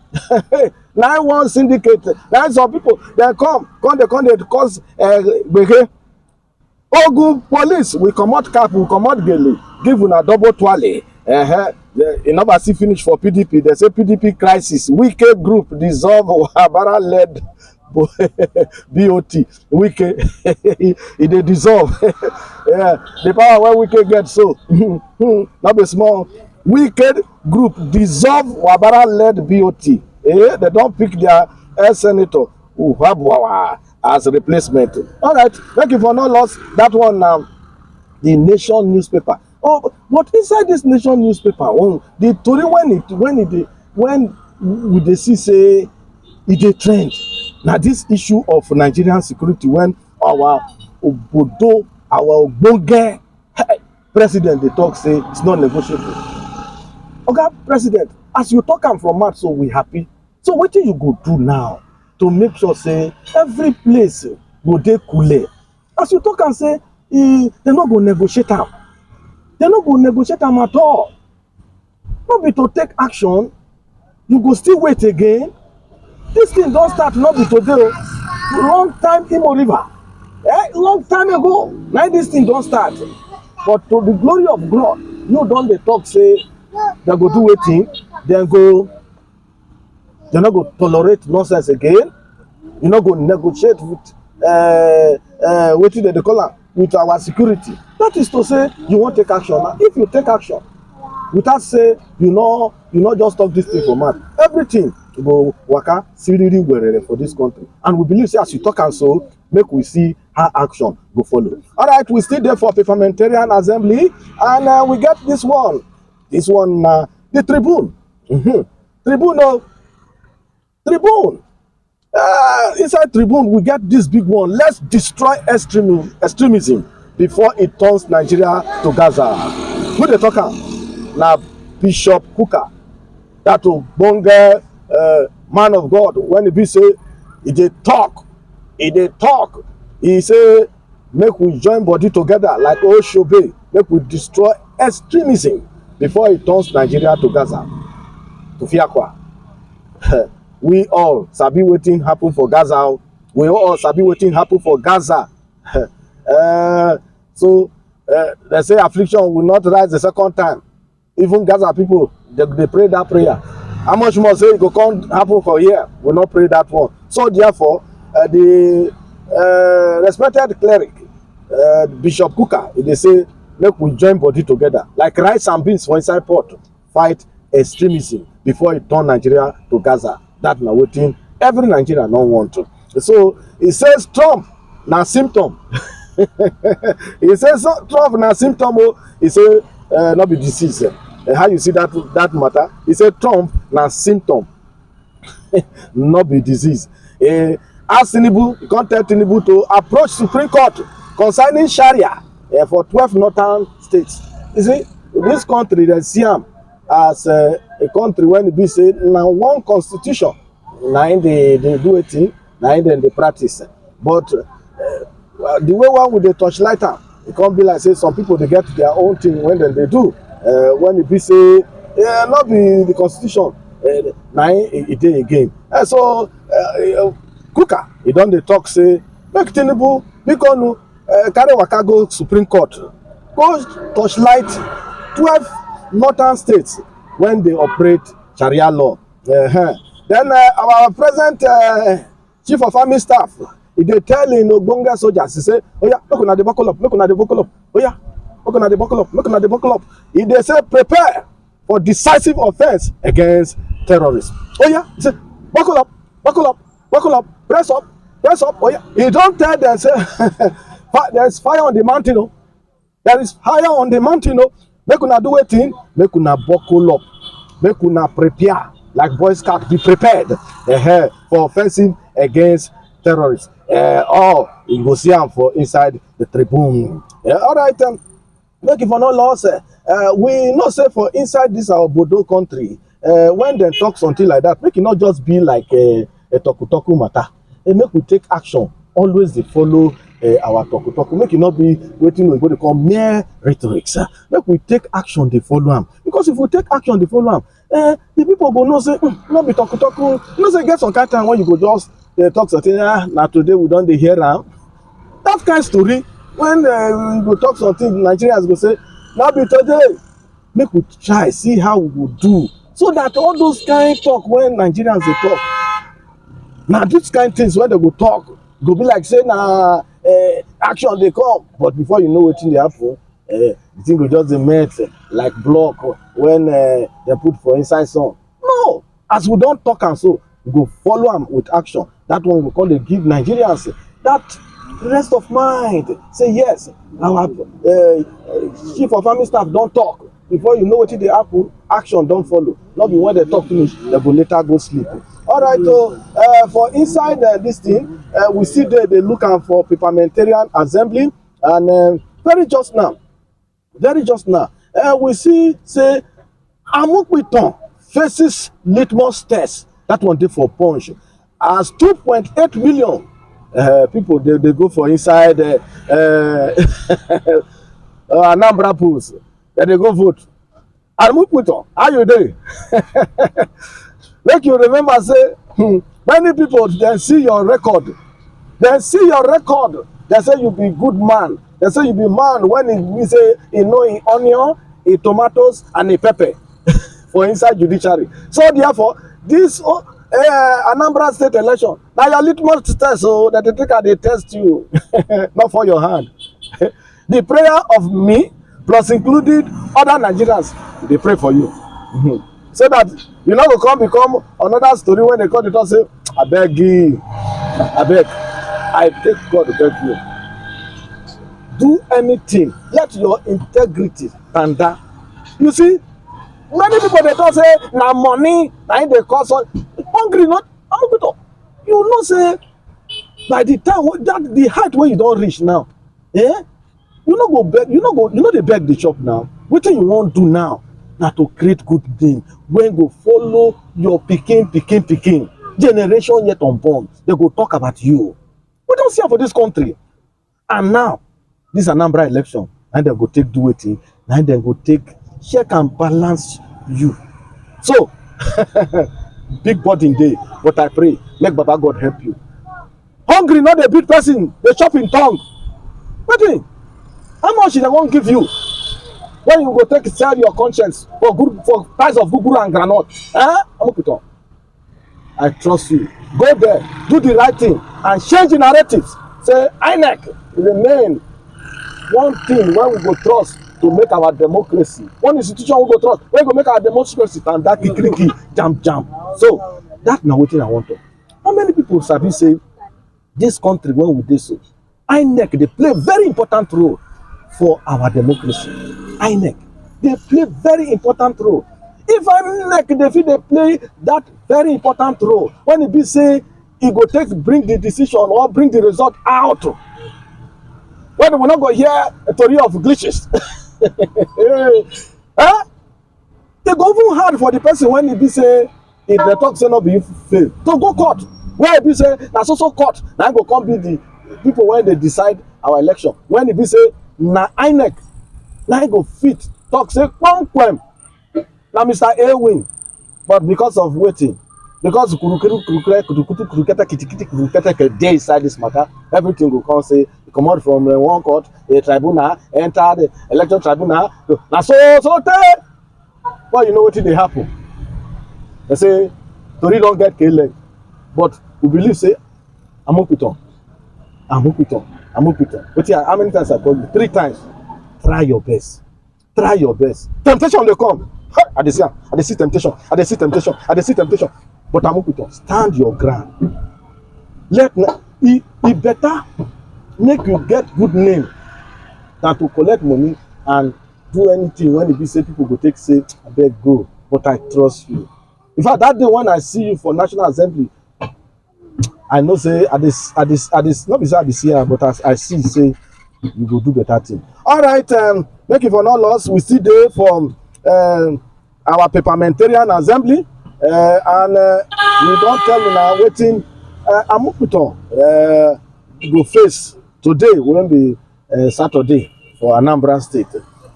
Speaker 1: Now one syndicate, now some people they come they cause gbege. Ogun police we comot cap, we comot gele, give una double twale. E never see finish for PDP. They say PDP crisis, Wike group dissolve Wahala led BOT. Wike e dey dissolve. Yeah, the power where Wike get so not be small. Wicked group dissolve Wabara led BOT. They don't pick their senator Uhabwawa as replacement. All right, thank you for not lost that one now. The Nation newspaper. Oh, but inside this Nation newspaper, the story when we dey see say it dey trend. Now this issue of Nigerian security when our obodo, our ogbonge president dey talk say it's not negotiable. Oga president, as you talk am from mouth, so we happy. So wetin you go do now to make sure say every place go dey coole? As you talk am say dem no go negotiate am. Dem no go negotiate am at all. No be to take action, you go still wait again. This thing don start no be today o. Long time Imo River. Long time ago, na this thing don start. But to the glory of God, you don dey talk say dem go do wetin, dem no go tolerate nonsense again. You no go negotiate with wetin dem dey call am, with our security. That is to say you wan take action. Now if you take action without say you no just talk this thing for mouth, everything go waka siriri werere for this country. And we believe say as you talk am so, make we see how action go follow. All right, we still there for Perpermatrian Assembly, and we get this one. This one, the Tribune. Tribune. Inside Tribune, we get this big one. Let's destroy extremism before it turns Nigeria to Gaza. Who they talk am? Na Bishop Kuka, that ogbonge man of God. When he be say, he dey talk. He say, make we join body together like Oshobe. Make we destroy extremism before it turns Nigeria to Gaza, to Fiakwa. We all sabi wetin happen for Gaza. We all sabi wetin happen for Gaza. So they say affliction will not rise the second time. Even Gaza people, they pray that prayer. How much more say it go come happen for here? We not pray that one. So therefore, the respected cleric, Bishop Kuka, they say, make we join body together like rice and beans for inside pot, fight extremism before it turn Nigeria to Gaza. That na wetin every Nigerian no want to. So he says Trump na symptom. He says Trump na symptom. He say not be disease. How you see that matter? He said Trump na symptom, not be disease. Ask Tinubu, he can't tell Tinubu to approach Supreme Court concerning Sharia for 12 northern states. You see, this country, they see am as a country when it be say now one constitution, now they do it, now they practice. But the way one with the torchlight, it can't be like say some people they get their own thing when they do. When it be say, not be the constitution, now it dey again. So Kuka, he don dey talk say make Tinubu because carry waka go Supreme Court, go torchlight 12 northern states when they operate Sharia law. Then our present chief of army staff, e dey tell im ogbonge soldiers, e say oya make una dey buckle up, make una dey buckle up, oya make una dey buckle up, make una dey buckle up. E dey say prepare for decisive offence against terrorists. Oya, e say buckle up, buckle up, buckle up, press up, press up. Oya, e don tell dem say there is fire on the mountain o, there is fire on the mountain o. Make una do wetin, make una buckle up, make una prepare like Boy Scout, be prepared for offensive against terrorists. You go see am for inside the Tribune. All right, make it for no loss. We know say for inside this our Bodo country, when they talk something like that, make it not just be like a talku matter. Make we take action. Always they follow our talku. Make it not be waiting we go to call mere rhetorics. Make we take action, they follow them. Because if we take action, they follow them. The people go no say not be talku. No say get some kind of time when you go just talk something. Now today we don't hear them. That kind of story. When we go talk something, Nigerians go say, now be today. Make we try see how we will do, so that all those kind of talk when Nigerians they talk. Now these kind of things when they go talk, go be like say na action they come, but before you know what they happen, the thing go just dey melt like block when they put for inside sun. No, as we don't talk and so we go follow them with action. That one we call they give Nigerians that rest of mind. Say yes, our chief of army staff don't talk. Before you know what they happen, action don't follow. Not be when they talk finish, they go later go sleep. All right, so for inside this thing, we see they look out for Perpermatrian Assembly, and very just now, we see say Amukwiton faces litmus test. That one did for Punch as 2.8 million people they go for inside Anambra polls. Then they go vote. Amukwiton, how you doing? Like you remember say many people then see your record. They say you be good man. They say you be man when we say you know in onion, in tomatoes, and in pepper for inside judiciary. So therefore, this Anambra state election, now your litmus test, so that they test you, not for your hand. The prayer of me, plus including other Nigerians, they pray for you. So that you know go become another story when they come to talk say, I beg, I take God to beg you. Do anything, let your integrity stand down. You see, many people they don't say na money, na they cause hungry not. You know say by the time that the height where you don't reach now, you no go beg, you know they beg the shop now. What you want do now? Now to create good thing when go follow your pikin generation yet unborn, they go talk about you. We don't see for this country. And now this Anambra election, and they go take do it, and they go take check and balance you. So big burden day, but I pray make Baba God help you. Hungry not a big person, they chop in tongue. Wetin? How much they won't give you? When you go take sell your conscience for price of guguru and granite, I trust you. Go there, do the right thing, and change the narratives. Say INEC remain one thing when we go trust to make our democracy. One institution we go trust when we go make our democracy and that kikiriki jam. So that now wetin I want to. How many people sabi say this country when we dey so? INEC they play very important role for our democracy. INEC they play very important role. If INEC they play that very important role, when it be say e go take bring the decision or bring the result out, when we not go hear a story of glitches, they go even hard for the person when it be say if the talk say not be fail to go court. Where it be say na so court now go come be the people when they decide our election. When it be say na INEC now go fit talk say kwem na Mr. A win, but because of Wetin, because dey inside this matter, everything go come say come out from one court, a tribunal, enter the election tribunal. Now so well, you know what they happen. They say Tori don't get K-leg, but we believe say Amukwiton Amukuto. Wetin, how many times I told you? 3 times. Try your best. Try your best. Temptation dey come. I dey see am. I dey see temptation. I dey see temptation. I dey see temptation. But Amukuto, stand your ground. E better make you get good name than to collect money and do anything when e be say people go take say abeg go, but I trust you. In fact, that day when I see you for National Assembly, I know say I dey not be say I dey see am, but as I see say you go do better thing. All right, make you for no loss, we still dey from our Perpermatrian Assembly, and we don tell una wetin Amukuto go face today wey be Saturday for Anambra State,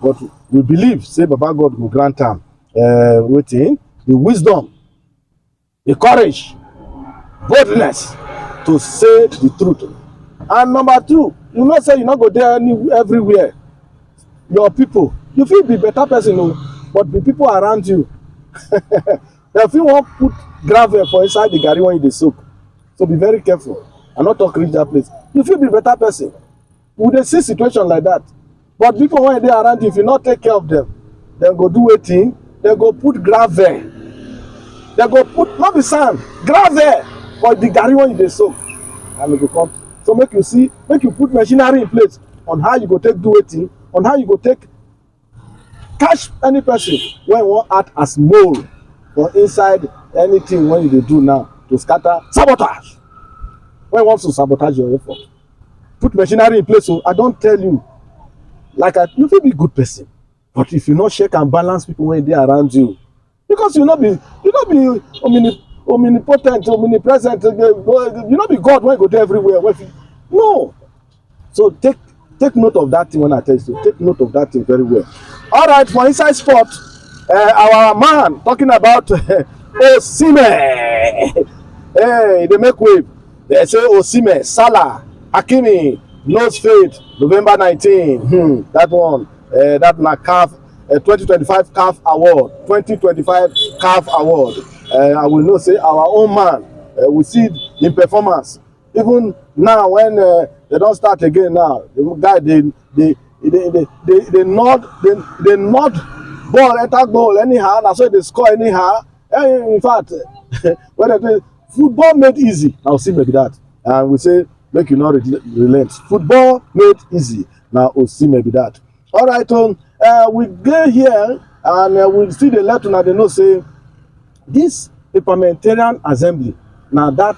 Speaker 1: but we believe say Baba God go grant am wetin the wisdom, the courage, boldness to say the truth. And number 2, you know say you no go there everywhere. Your people, you fit be better person o, but the people around you dem fit wan put gravel for inside the garri when you dey soak, so be very careful. I no talk reach that place. You fit be better person. We dey see situation like that, but people wey dey around you, if you no take care of them, dem go do wetin? Dem go put gravel, dem go put no be sand, gravel for the garri when you dey soak, and e go come. So make you see, make you put machinery in place on how you go take do wetin, on how you go take catch any person wey wan act as mole for inside anything wey you dey do now to scatter, sabotage, wey wants to sabotage your effort. Put machinery in place. So I don tell you, like you fit be good person, but if you no check and balance people wey dey around you, because you no be omnipotent, omnipresent, you no be God wey go dey everywhere. No. So take note of that thing when I tell you. So take note of that thing very well. All right, for inside sport, our man talking about Osimhen. Hey, they make wave. They say Osimhen, Salah, Hakimi, nose fade, November 19. That one, that na CAF 2025 CAF award, 2025 CAF award. I will know say our own man, we see in performance. Even now when they don't start again now, the guy they nod ball enter goal anyhow, and so they score anyhow. In fact, when they play, football made easy. Now see maybe that, and we say make you not relent. Football made easy. Now see maybe that. All right, we get here and we see the letter now. They know say this Perpermatrian Assembly. Now that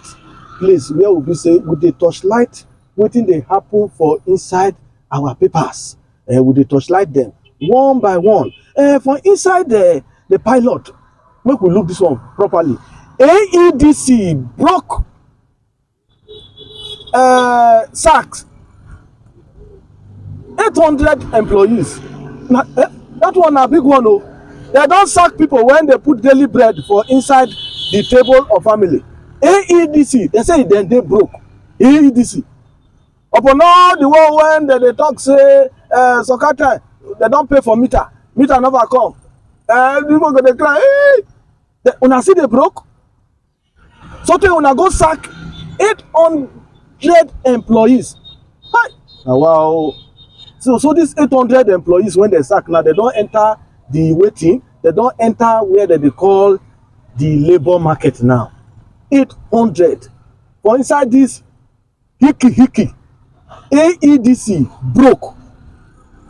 Speaker 1: place where we be say with the torchlight wetin dey happen for inside our papers, we dey torchlight them one by one. For inside the pilot, make we look this one properly. AEDC broke sacks 800 employees. Now that one na big one o. They don sack people when they put daily bread for inside the table of family. AEDC, they say dem dey broke. AEDC upon all the one when they talk say soccer time, they don pay for meter never come, people go dey cry, hey! Una see dey broke, so tey una go sack 800 employees. Hi! Na wow. So this 800 employees when they sack now, they don enter the wetin, they don enter where they dey call the labour market now. 800 for inside this hickey. AEDC broke.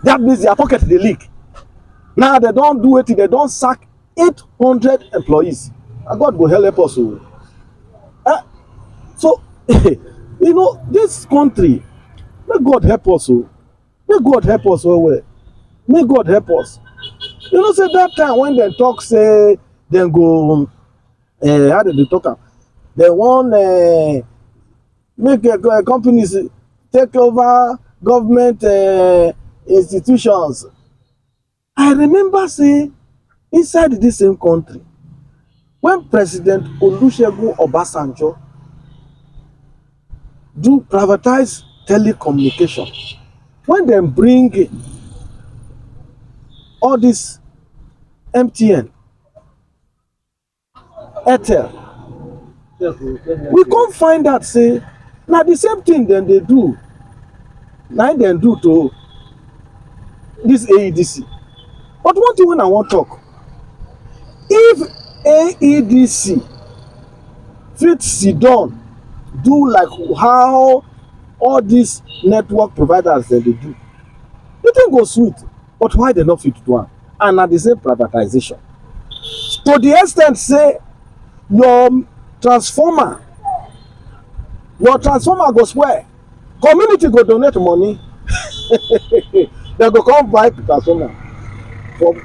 Speaker 1: That means their pocket dey leak. Now they don do wetin, they don sack 800 employees. And God go help us o. So you know, this country, may God help us o. May God help us well. May God help us. You know, say that time when dem talk say dem go how did they talk am? They wan make companies take over government institutions. I remember say inside this same country, when President Olusegun Obasanjo do privatize telecommunication, when dem bring all this MTN, Airtel, we come find out say na the same thing dem dey do na dem do to this AEDC. But one thing wey I wan talk, if AEDC fit sit down do like how all these network providers dem dey do, the thing go sweet. But why dem no fit do am? And na the same privatization, to the extent say your transformer go spoil, community go donate money dem go come buy transformer for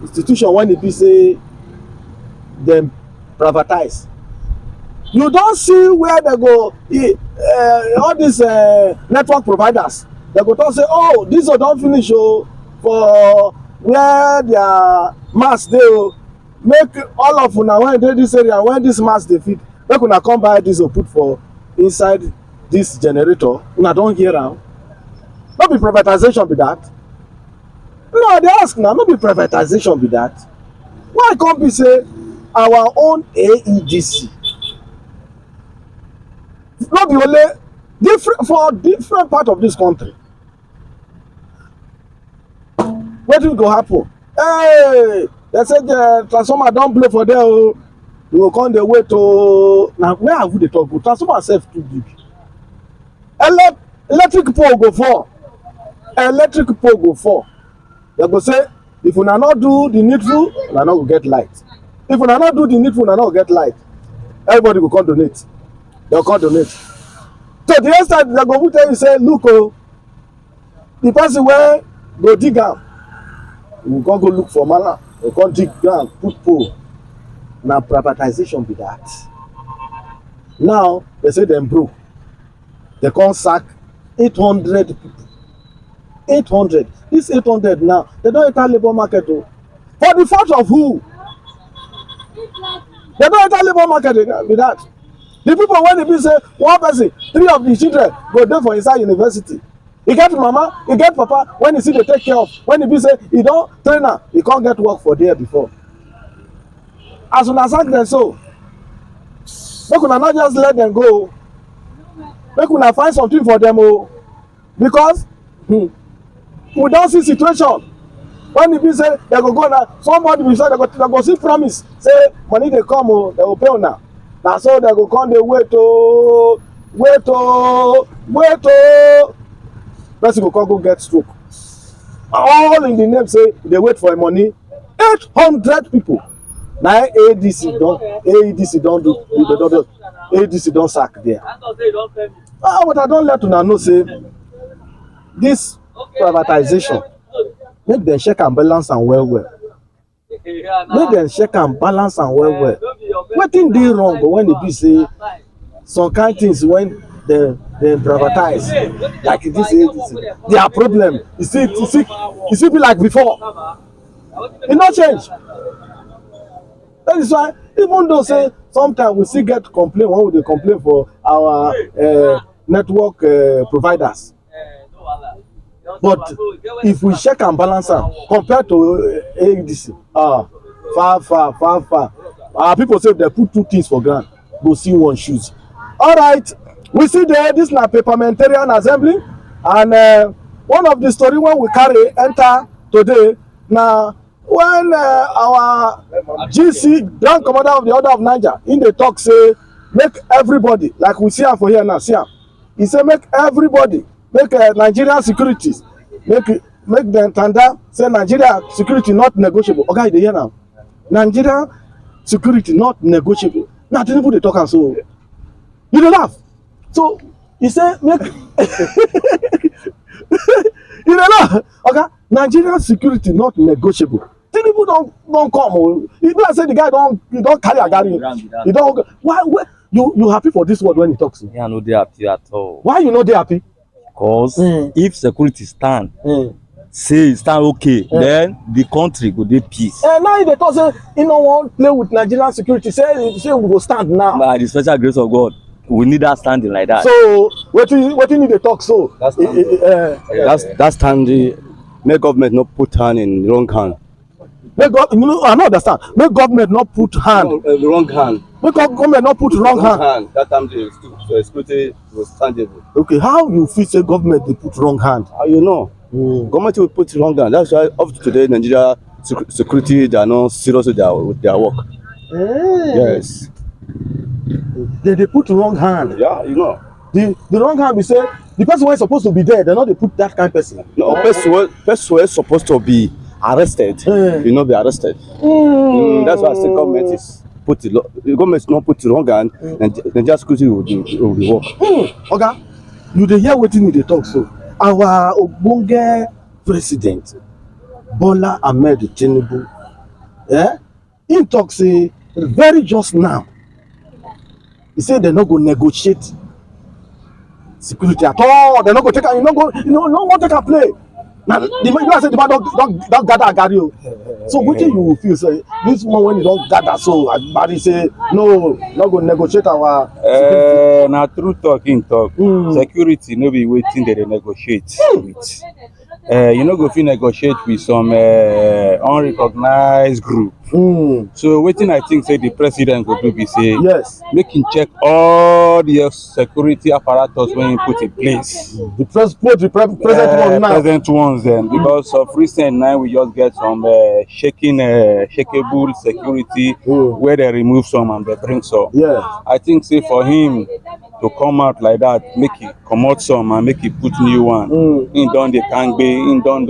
Speaker 1: institution when e be say dem privatize. You don see where dem go all these network providers dem go talk say, oh, this one don finish oh, for where their mass dey oh, make all of una wey dey this area when this mass dey feed, make una come buy this or put for inside this generator. Una don hear am? No be privatization be that? No, I dey ask now, no be privatization be that? Why come be say our own AEDC no be only different for different part of this country? Wetin go happen? Hey, they say the transformer don blow for there oh, we go come dey wait oh. Na where have we dey talk? Transformer sef too big. Electric pole go fall. Electric pole go fall. They go say, if una no do the needful, una no go get light. If una no do the needful, una no go get light. Everybody go come donate. They go come donate. So the next time they go tell you say, look oh, the person wey go dig am, we go go look for mala, we come dig ground, put pole. Na privatization be that. Now they say dem broke. They come sack 800 people. 800. This 800 now, they don enter labour market oh. For the fault of who? They don enter labour market be that. The people when they be say one person, 3 of the children go dey for inside university. He get mama, he get papa, when he see they take care of, when he be say he don train am, he can't get work for there before. As una sack them so, make una not just let them go. Make una find something for them oh. Because we don see situation when e be say they go go now, somebody be say they go see promise say money dey come oh, they go pay una. Na so they go come dey wait oh, wait oh, wait oh. Person go come go get stroke. All in the name say they wait for money. 800 people. Na AEDC don do AEDC don sack there. But I don let una know say this privatization, make dem check and balance am well well. Make dem check and balance am well well. Wetin dey wrong but when e be say some kind things when dem privatize like this AEDC, their problem e still be like before. E no change. That is why even though say sometimes we still get complaint when we dey complain for our network providers, but if we check and balance am compared to AEDC, far. Our people say they put 2 things for ground, go see one shoes. All right, we see there this na Perpermatrian Assembly, and one of the story when we carry enter today na when our GC, Grand Commander of the Order of Naija, in the talk say make everybody, like we see am for here now, see am. He say make everybody, make Nigerian securities, make them tanda say Nigeria security not negotiable. Okay, you dey hear now? Nigeria security not negotiable. Now people dey talk am so. You dey laugh. So he say make you dey laugh. Okay, Nigeria security not negotiable. People don't come oh. He be like say the guy don't carry a garri. He don't. Why you happy for this word when he talks?
Speaker 6: Yeah, I no dey happy at all.
Speaker 1: Why you no dey happy?
Speaker 6: Because if security stand, say stand okay, then the country go dey peace.
Speaker 1: Now they talk say he no wan play with Nigerian security. Say we go stand now.
Speaker 6: By the special grace of God, we need that standing like that.
Speaker 1: So wetin you dey talk so?
Speaker 3: That standing, make government not put hand in wrong hand.
Speaker 1: Make God, I don't understand. Make government not put hand.
Speaker 3: No, wrong hand.
Speaker 1: Make government not put wrong hand.
Speaker 3: That time the security was tangible.
Speaker 1: Okay, how you feel say government dey put wrong hand?
Speaker 3: How you know? Government will put wrong hand. That's why up to today Nigeria security they are not serious with their work. Yes.
Speaker 1: They put wrong hand.
Speaker 3: Yeah, you know.
Speaker 1: The wrong hand be say the person wey supposed to be there, they no dey put that kind person.
Speaker 3: No, person wey supposed to be arrested, you no be arrested. That's why I say government is government not put the wrong hand, Nigeria security will be work.
Speaker 1: Oga, you dey hear wetin we dey talk so? Our ogbonge president Bola Ahmed Tinubu, him talk say very just now, he say they no go negotiate security at all. They no go take am, no wan take am play. Now the man say the man don gather garri o. So wetin you feel say this one when he don gather so Bari say no go negotiate our security?
Speaker 2: Na true talk him talk. Security no be wetin they dey negotiate with. You no go fit negotiate with some unrecognized group. So wetin I think say the president go do be say
Speaker 1: Yes.
Speaker 2: make him check all the security apparatus wey him put in place.
Speaker 1: The present one now.
Speaker 2: Present ones then, because of recent now we just get some shakeable security where they remove some and they bring some.
Speaker 1: Yeah.
Speaker 2: I think say for him to come out like that, make he comot some and make he put new one. Him don dey kangbe, him don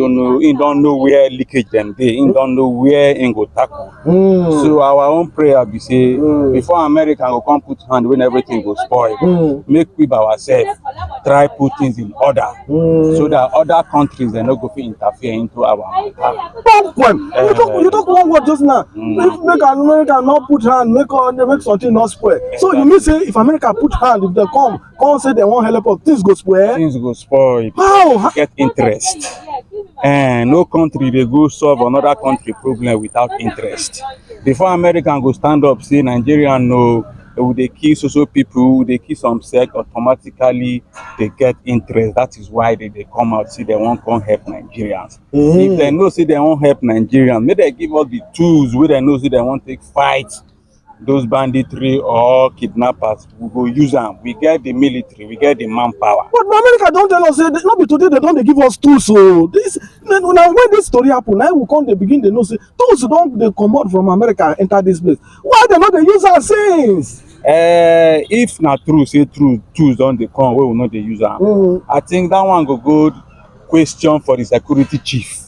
Speaker 2: know where leakage dem dey, him don know where him go tackle. So our own prayer be say before America go come put hand when everything go spoil, make we by ourselves try put things in order so that other countries they no go fit interfere into our matter.
Speaker 1: You talk one word just now. If make America not put hand, make something not spoil. So you mean say if America put hand, if they come say they want help us, things go spoil?
Speaker 2: Things go spoil.
Speaker 1: How?
Speaker 2: Get interest. And no country they go solve another country problem without interest. Before American go stand up say Nigerian no, they kill so people, they kill some sect, automatically they get interest. That is why they come out say they won't come help Nigerians. If they know say they won't help Nigerians, maybe they give us the tools where they know say they won't take fight those banditry or kidnappers. We go use them. We get the military, we get the manpower.
Speaker 1: But America don't tell us say not be today they don't give us tools. So this now when this story happen, now we come they begin they know say tools don't they come out from America enter this place. Why they not they use our since?
Speaker 2: If not true, say true, tools don't they come where we not they use them. I think that one go good question for the security chief.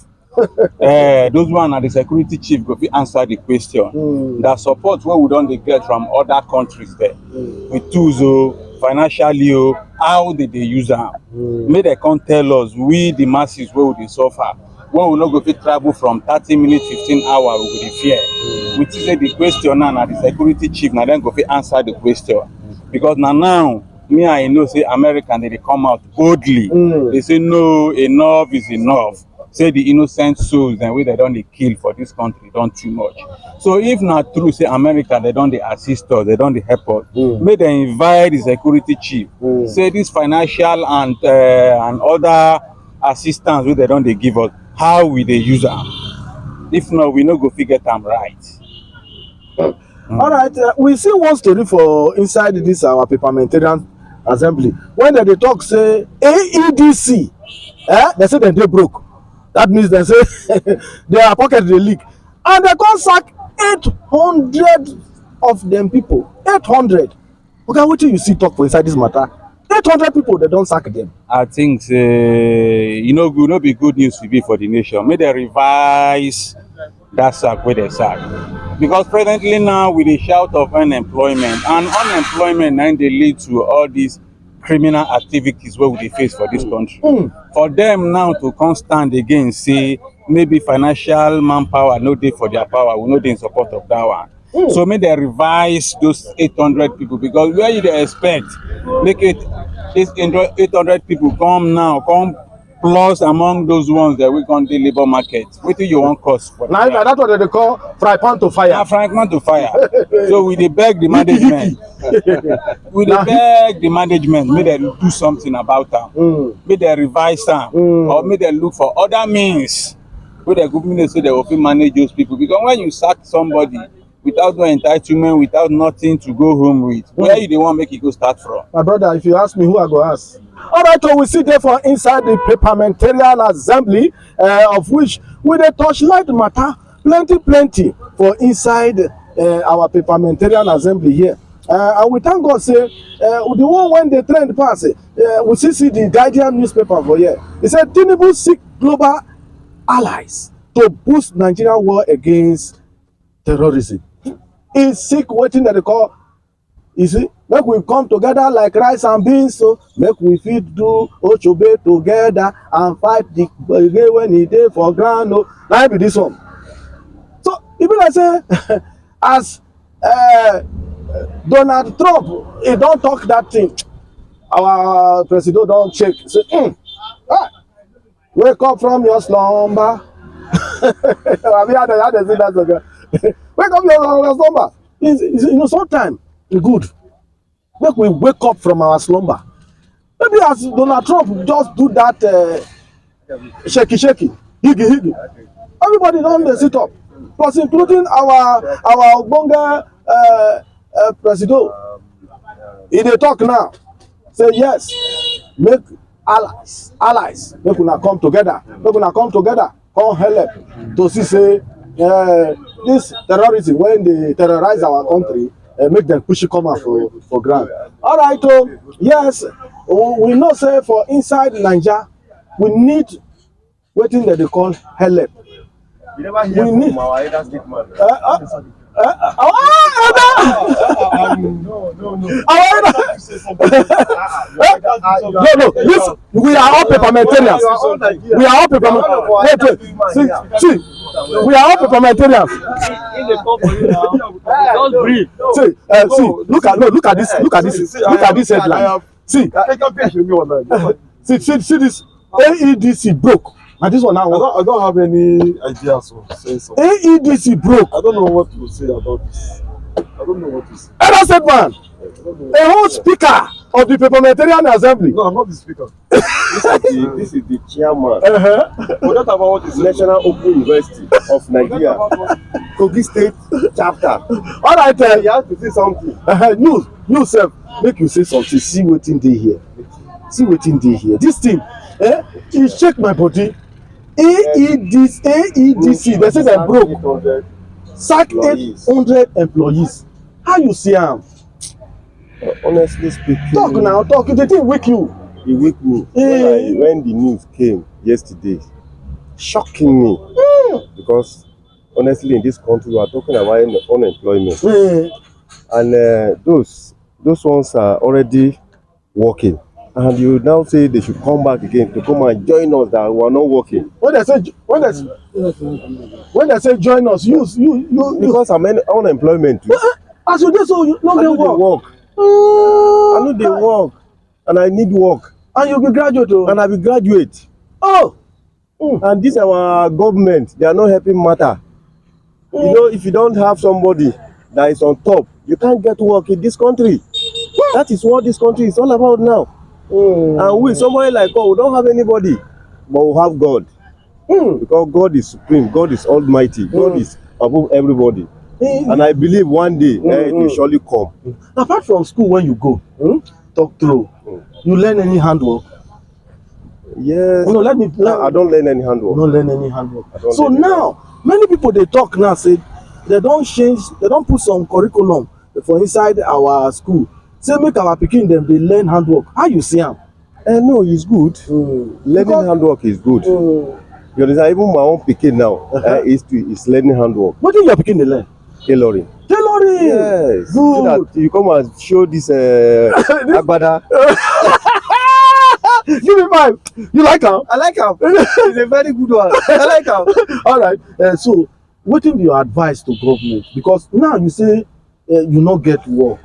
Speaker 2: Those one are the security chief go fit answer the question. That support what we don't get from other countries there with tools financially how did they use them? May they come tell us we the masses where we suffer. When we not go fit travel from 30 minutes, 15 hours, we go dey fear. We say the question now the security chief now then go fit answer the question. Because now me I know say American they come out boldly. They say no, enough is enough. Say the innocent souls and way they don't they kill for this country don't too much. So if not true, say America they don't they assist us, they don't they help us. May they invite the security chief. Say this financial and other assistance where they don't they give us. How will they use them? If not, we no go figure them right.
Speaker 1: All right, we see one story for inside this our Perpermatrian Assembly. When they talk say AEDC, they say they broke. That means they say their pocket they leak, and they come sack 800 of them people. 800. Okay, what do you see talk for inside this matter? 800 people they don't sack them.
Speaker 2: I think will not be good news to be for the nation. May they revise that sack where they sack. Because presently now with the shout of unemployment, and unemployment now they lead to all these criminal activities where we face for this country. For them now to come stand again say maybe financial manpower no dey for their power, we no dey in support of that one. So may they revise those 800 people, because where you dey expect make it these 800 people come plus among those ones that we can do labor market. What do you want cost for?
Speaker 1: Now that's what they call fry pan to fire.
Speaker 2: Yeah, fry pan to fire. So we dey beg the management. We dey beg the management, may they do something about them. May they revise them, or may they look for other means where the government so they will manage those people. Because when you sack somebody without no entitlement, without nothing to go home with. Where you dey wan make e go start from?
Speaker 1: My brother, if you ask me, who I go ask? All right, so we sit there for inside the Perpermatrian Assembly, of which we dey torchlight matter plenty for inside our Perpermatrian Assembly here. And we thank God say the one when the trend pass, we see the Guardian newspaper for here. He said Tinubu seek global allies to boost Nigeria war against terrorism. He seek wetin dem dey call, you see, make we come together like rice and beans, so make we fit do ochobe together and fight the gbege when e dey for ground. No, na be this one. So e be like say as Donald Trump, he don talk that thing, our president don check say wake up from your slumber. Abi how dey say that song? Wake up your slumber. You know, sometimes e good make we wake up from our slumber. Maybe as Donald Trump just do that shaky higgy, everybody don dey sit up, plus including our ogbonge president. He dey talk now, say yes, make allies make una come together, come help to see say this terrorism when they terrorize our country, make them push it come out for ground. All right, yes, we know say for inside Naija we need wetin dem dey call help.
Speaker 4: You never hear
Speaker 1: We
Speaker 4: from
Speaker 1: need-
Speaker 4: our elder statesman.
Speaker 1: No. No, this we are all Perpermatrians. We are all Perpermatrians. See, we are all Perpermatrians.
Speaker 6: Just breathe.
Speaker 1: See, look at this headline. See this AEDC broke. And this one now.
Speaker 5: I don't have any ideas or sense of.
Speaker 1: AEDC broke.
Speaker 5: I don't know what to say about this. I don't know what to say.
Speaker 1: Elder Statesman, a whole speaker of the Perpermatrian Assembly.
Speaker 5: No, I'm not the speaker.
Speaker 4: This is the chairman,
Speaker 5: Forget about what you say.
Speaker 4: National Open University of Nigeria, Kogi State chapter.
Speaker 1: All right,
Speaker 4: You have to say something.
Speaker 1: you sef, make you say something. See wetin dey here. See wetin dey here. This thing, e shake my body. AEDC, they say they broke.
Speaker 4: 800
Speaker 1: Sack
Speaker 4: employees.
Speaker 1: 800 employees. How you see am?
Speaker 4: Honestly speaking,
Speaker 1: Talk now, talk. The thing weak you.
Speaker 4: e weak me when the news came yesterday, shocking me because honestly in this country we are talking about unemployment, and those ones are already working, and you now say they should come back again to come and join us that we are not working.
Speaker 1: When they say join us, you
Speaker 4: Because I'm unemployment too.
Speaker 1: as you dey so you no
Speaker 4: I
Speaker 1: dey
Speaker 4: know they
Speaker 1: work.
Speaker 4: work. I know they work, and I need work,
Speaker 1: And you be graduate o.
Speaker 4: and I be graduate.
Speaker 1: Oh.
Speaker 4: And this our government, they are not helping matter. You know, if you don't have somebody that is on top, you can't get work in this country. That is what this country is all about now. And we, somebody like us, we don't have anybody, but we have God. Because God is supreme, God is almighty, God is above everybody. And I believe one day it will surely come.
Speaker 1: Apart from school, when you go, talk through, you learn any handwork?
Speaker 4: Yes.
Speaker 1: No, let me.
Speaker 4: I don't learn any handwork.
Speaker 1: Don't learn any handwork.
Speaker 4: don't
Speaker 1: So
Speaker 4: learn any
Speaker 1: now, many people they talk now say they don't change, they don't put some curriculum for inside our school. Say make our pikin them they learn handwork. How you see am?
Speaker 4: No, it's good. Learning
Speaker 1: Because-
Speaker 4: handwork is good. You understand? Even my own pikin now is learning handwork,
Speaker 1: What did your pikin they learn?
Speaker 4: tailoring.
Speaker 1: Tailoring.
Speaker 4: Yes. So
Speaker 1: Good.
Speaker 4: that you come and show this agbada.
Speaker 1: Give me five. You like am?
Speaker 4: I like him. It's a very good one. I like him.
Speaker 1: All right. So, wetin be your advice to government? Because now you say you no get work,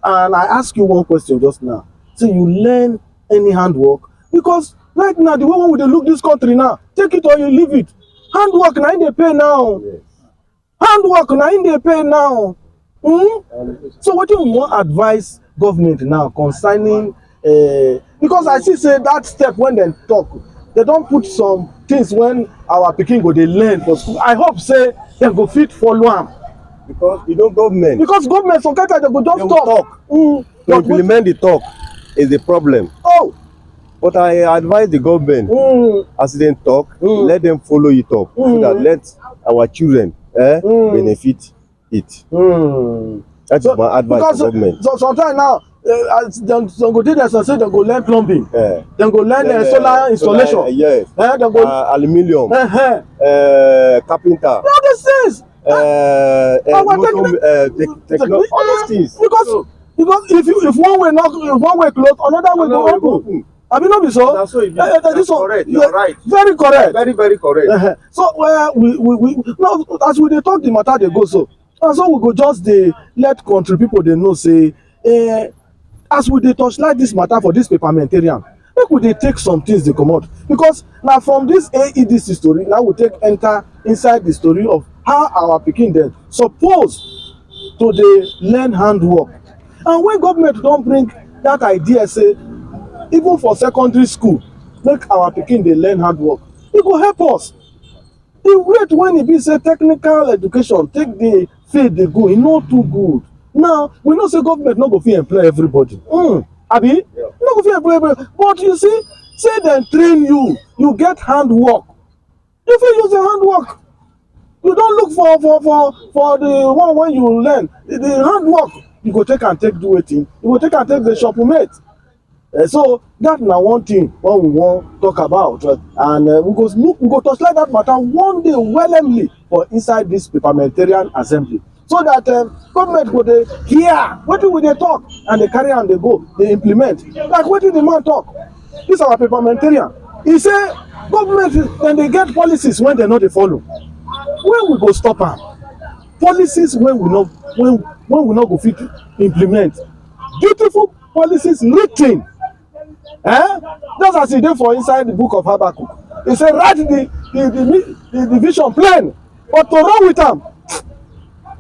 Speaker 1: and I ask you one question just now. So you learn any handwork? Because right now the way we dey look this country now, take it or you leave it. Handwork na im dey pay now.
Speaker 4: Yes.
Speaker 1: Handwork na im dey pay now. So wetin you wan advise government now concerning? Because I see say that step when dem talk, they don put some things when our pikin go dey learn for school. I hope say dem go fit follow am.
Speaker 4: Because you know government.
Speaker 1: Because government forget that they go just
Speaker 4: They will
Speaker 1: talk.
Speaker 4: To implement the talk is the problem.
Speaker 1: Oh.
Speaker 4: But I advise the government, as they talk, let them follow it up, so that let our children benefit it. That's my advice to government.
Speaker 1: So sometimes now, dem go dey there say dem go learn plumbing, dem go learn solar installation,
Speaker 4: yes,
Speaker 1: dem go
Speaker 4: aluminium, carpenter,
Speaker 1: all these things.
Speaker 4: Technology, all those things.
Speaker 1: Because if one way close, another way go open. I mean, not be so.
Speaker 4: That's correct. You're right.
Speaker 1: Very correct.
Speaker 4: Very, very correct.
Speaker 1: So we now as we dey talk the matter dey go so, and so we go just dey let country people dey know say, as we dey torchlight this matter for this Perpermatrian, make we dey take some things dey comot, because na from this AEDC story now we take enter inside the story of how our pikin dem suppose to dey learn handwork. And when government don bring that idea say even for secondary school make our pikin dey learn handwork, e go help us. The rate when e be say technical education take dey field dey go, e no too good. Now we know say government no go fit employ everybody, abi no go fit employ everybody, but you see say dem train you, you get handwork, you fit use your handwork. You don look for the one wey you learn, the handwork you go take am take do wetin, you go take am take dey shopmate. So that na one thing wey we wan talk about, and we go torchlight that matter one day willingly for inside this Perpermatrian Assembly, so that government go dey hear wetin we dey talk and dey carry am dey go dey implement. Like wetin the man talk, this our Perpermatrian, he say government dem dey get policies wey dem no dey follow. When we go stop am? Policies wey we no go fit implement. Beautiful policies written, just as e dey for inside the book of Habakkuk. He say write the vision plain, but to run with am,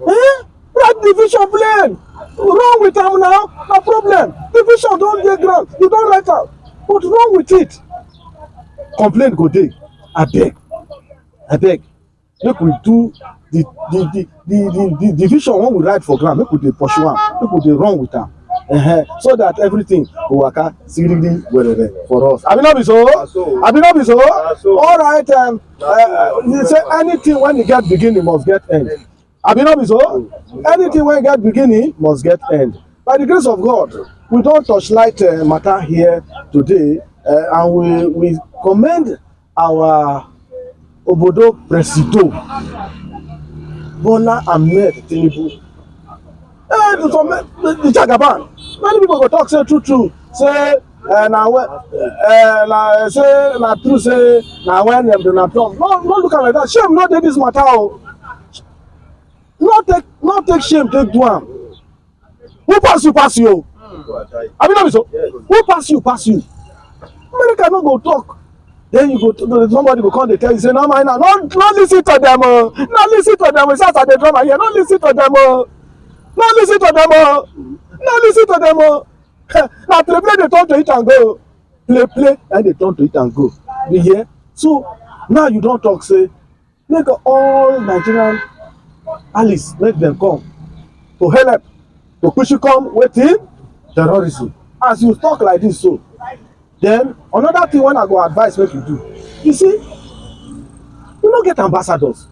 Speaker 1: write the vision plain, run with am now, no problem. The vision don dey ground, you don write am, but run with it. Complaint go dey. Abeg, make we do the vision wey we write for ground, make we dey pursue am, make we dey run with am, so that everything go waka siriri werere for us. Abi no be so? Abi no be so? All right, you say anything when e get beginning must get end. Abi no be so? Anything when e get beginning must get end. By the grace of God, we don torchlight matter here today, and we commend our obodo presido Bola Ahmed Tinubu, the Jagaban. Many people go talk say true say na true say na when dem Donald Trump. No look am like that. Shame no dey this matter o. No take shame take do am. Who pass you o? Abi no be so? Who pass you? America no go talk. Then you go somebody go come dey tell you say no mind na, no lis ten to them o, no lis ten to them o. Say as I dey drama here, no lis ten to them o, no lis ten to them o, no lis ten to them o. Na play dey turn to it and go, play and dey turn to it and go. You hear? So now you don talk say make all Nigerian allies make dem come to help to push you come wetin terrorism. As you talk like this so, then another thing wey I go advise make you do, you see, we no get ambassadors.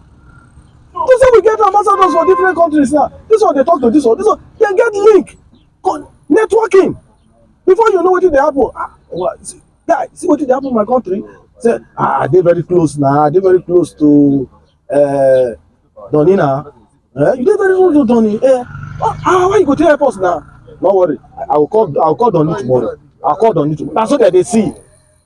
Speaker 1: You say we get ambassadors for different countries now. This one dey talk to this one, dem get link, networking. Before you know wetin dey happen, guy, see wetin dey happen in my country. Say I dey very close now, I dey very close to Donny now. You dey very close to Donny. Why you go take help us now? No worry, I will call Donny tomorrow. I'll call Donny tomorrow. Na so that they see.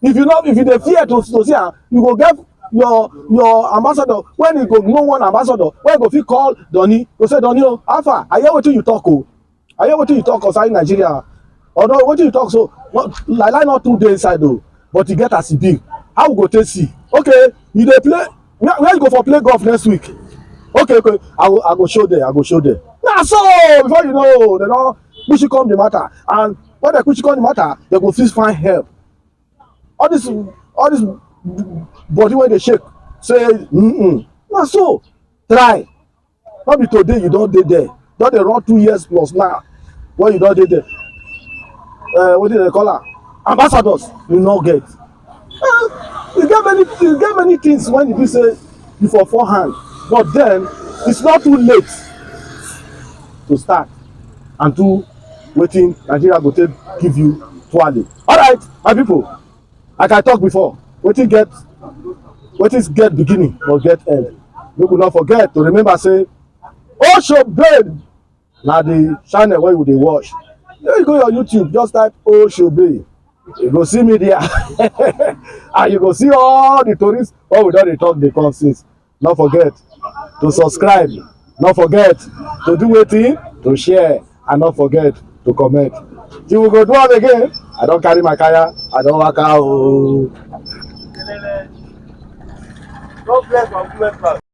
Speaker 1: If you dey fear to see am, you go get your ambassador. When you go know one ambassador, when you go fit call Donny, go say Donny o, how far? I hear wetin you talk o. I hear wetin you talk concerning Nigeria. Although wetin you talk so, like not 2 days inside o, but you get as e be. How we go take see? Okay, you dey play. Where you go for play golf next week? Okay, I go show there. Na so before you know, they don push you come the matter, and when they push you come the matter, they go fit find help. All this body wey dey shake say na so try no be today you don dey there, don dey run 2 years plus now when you don dey there. Wetin dem call am, ambassadors you no get. You get many things when e be say you for forehand, but then it's not too late to start and do wetin Nigeria go take give you twale. Alright, my people, like I talk before, wetin get beginning must get end. Make we no forget to remember say Oshobey na the channel wey we dey watch. You go your YouTube, just type Oshobey, you go see me there and you go see all the tories wey we don dey talk dey come since. No forget to subscribe, no forget to do wetin, to share, and no forget to comment. Till we go do am again, I don carry my kaya, I don waka ooo. God bless our women.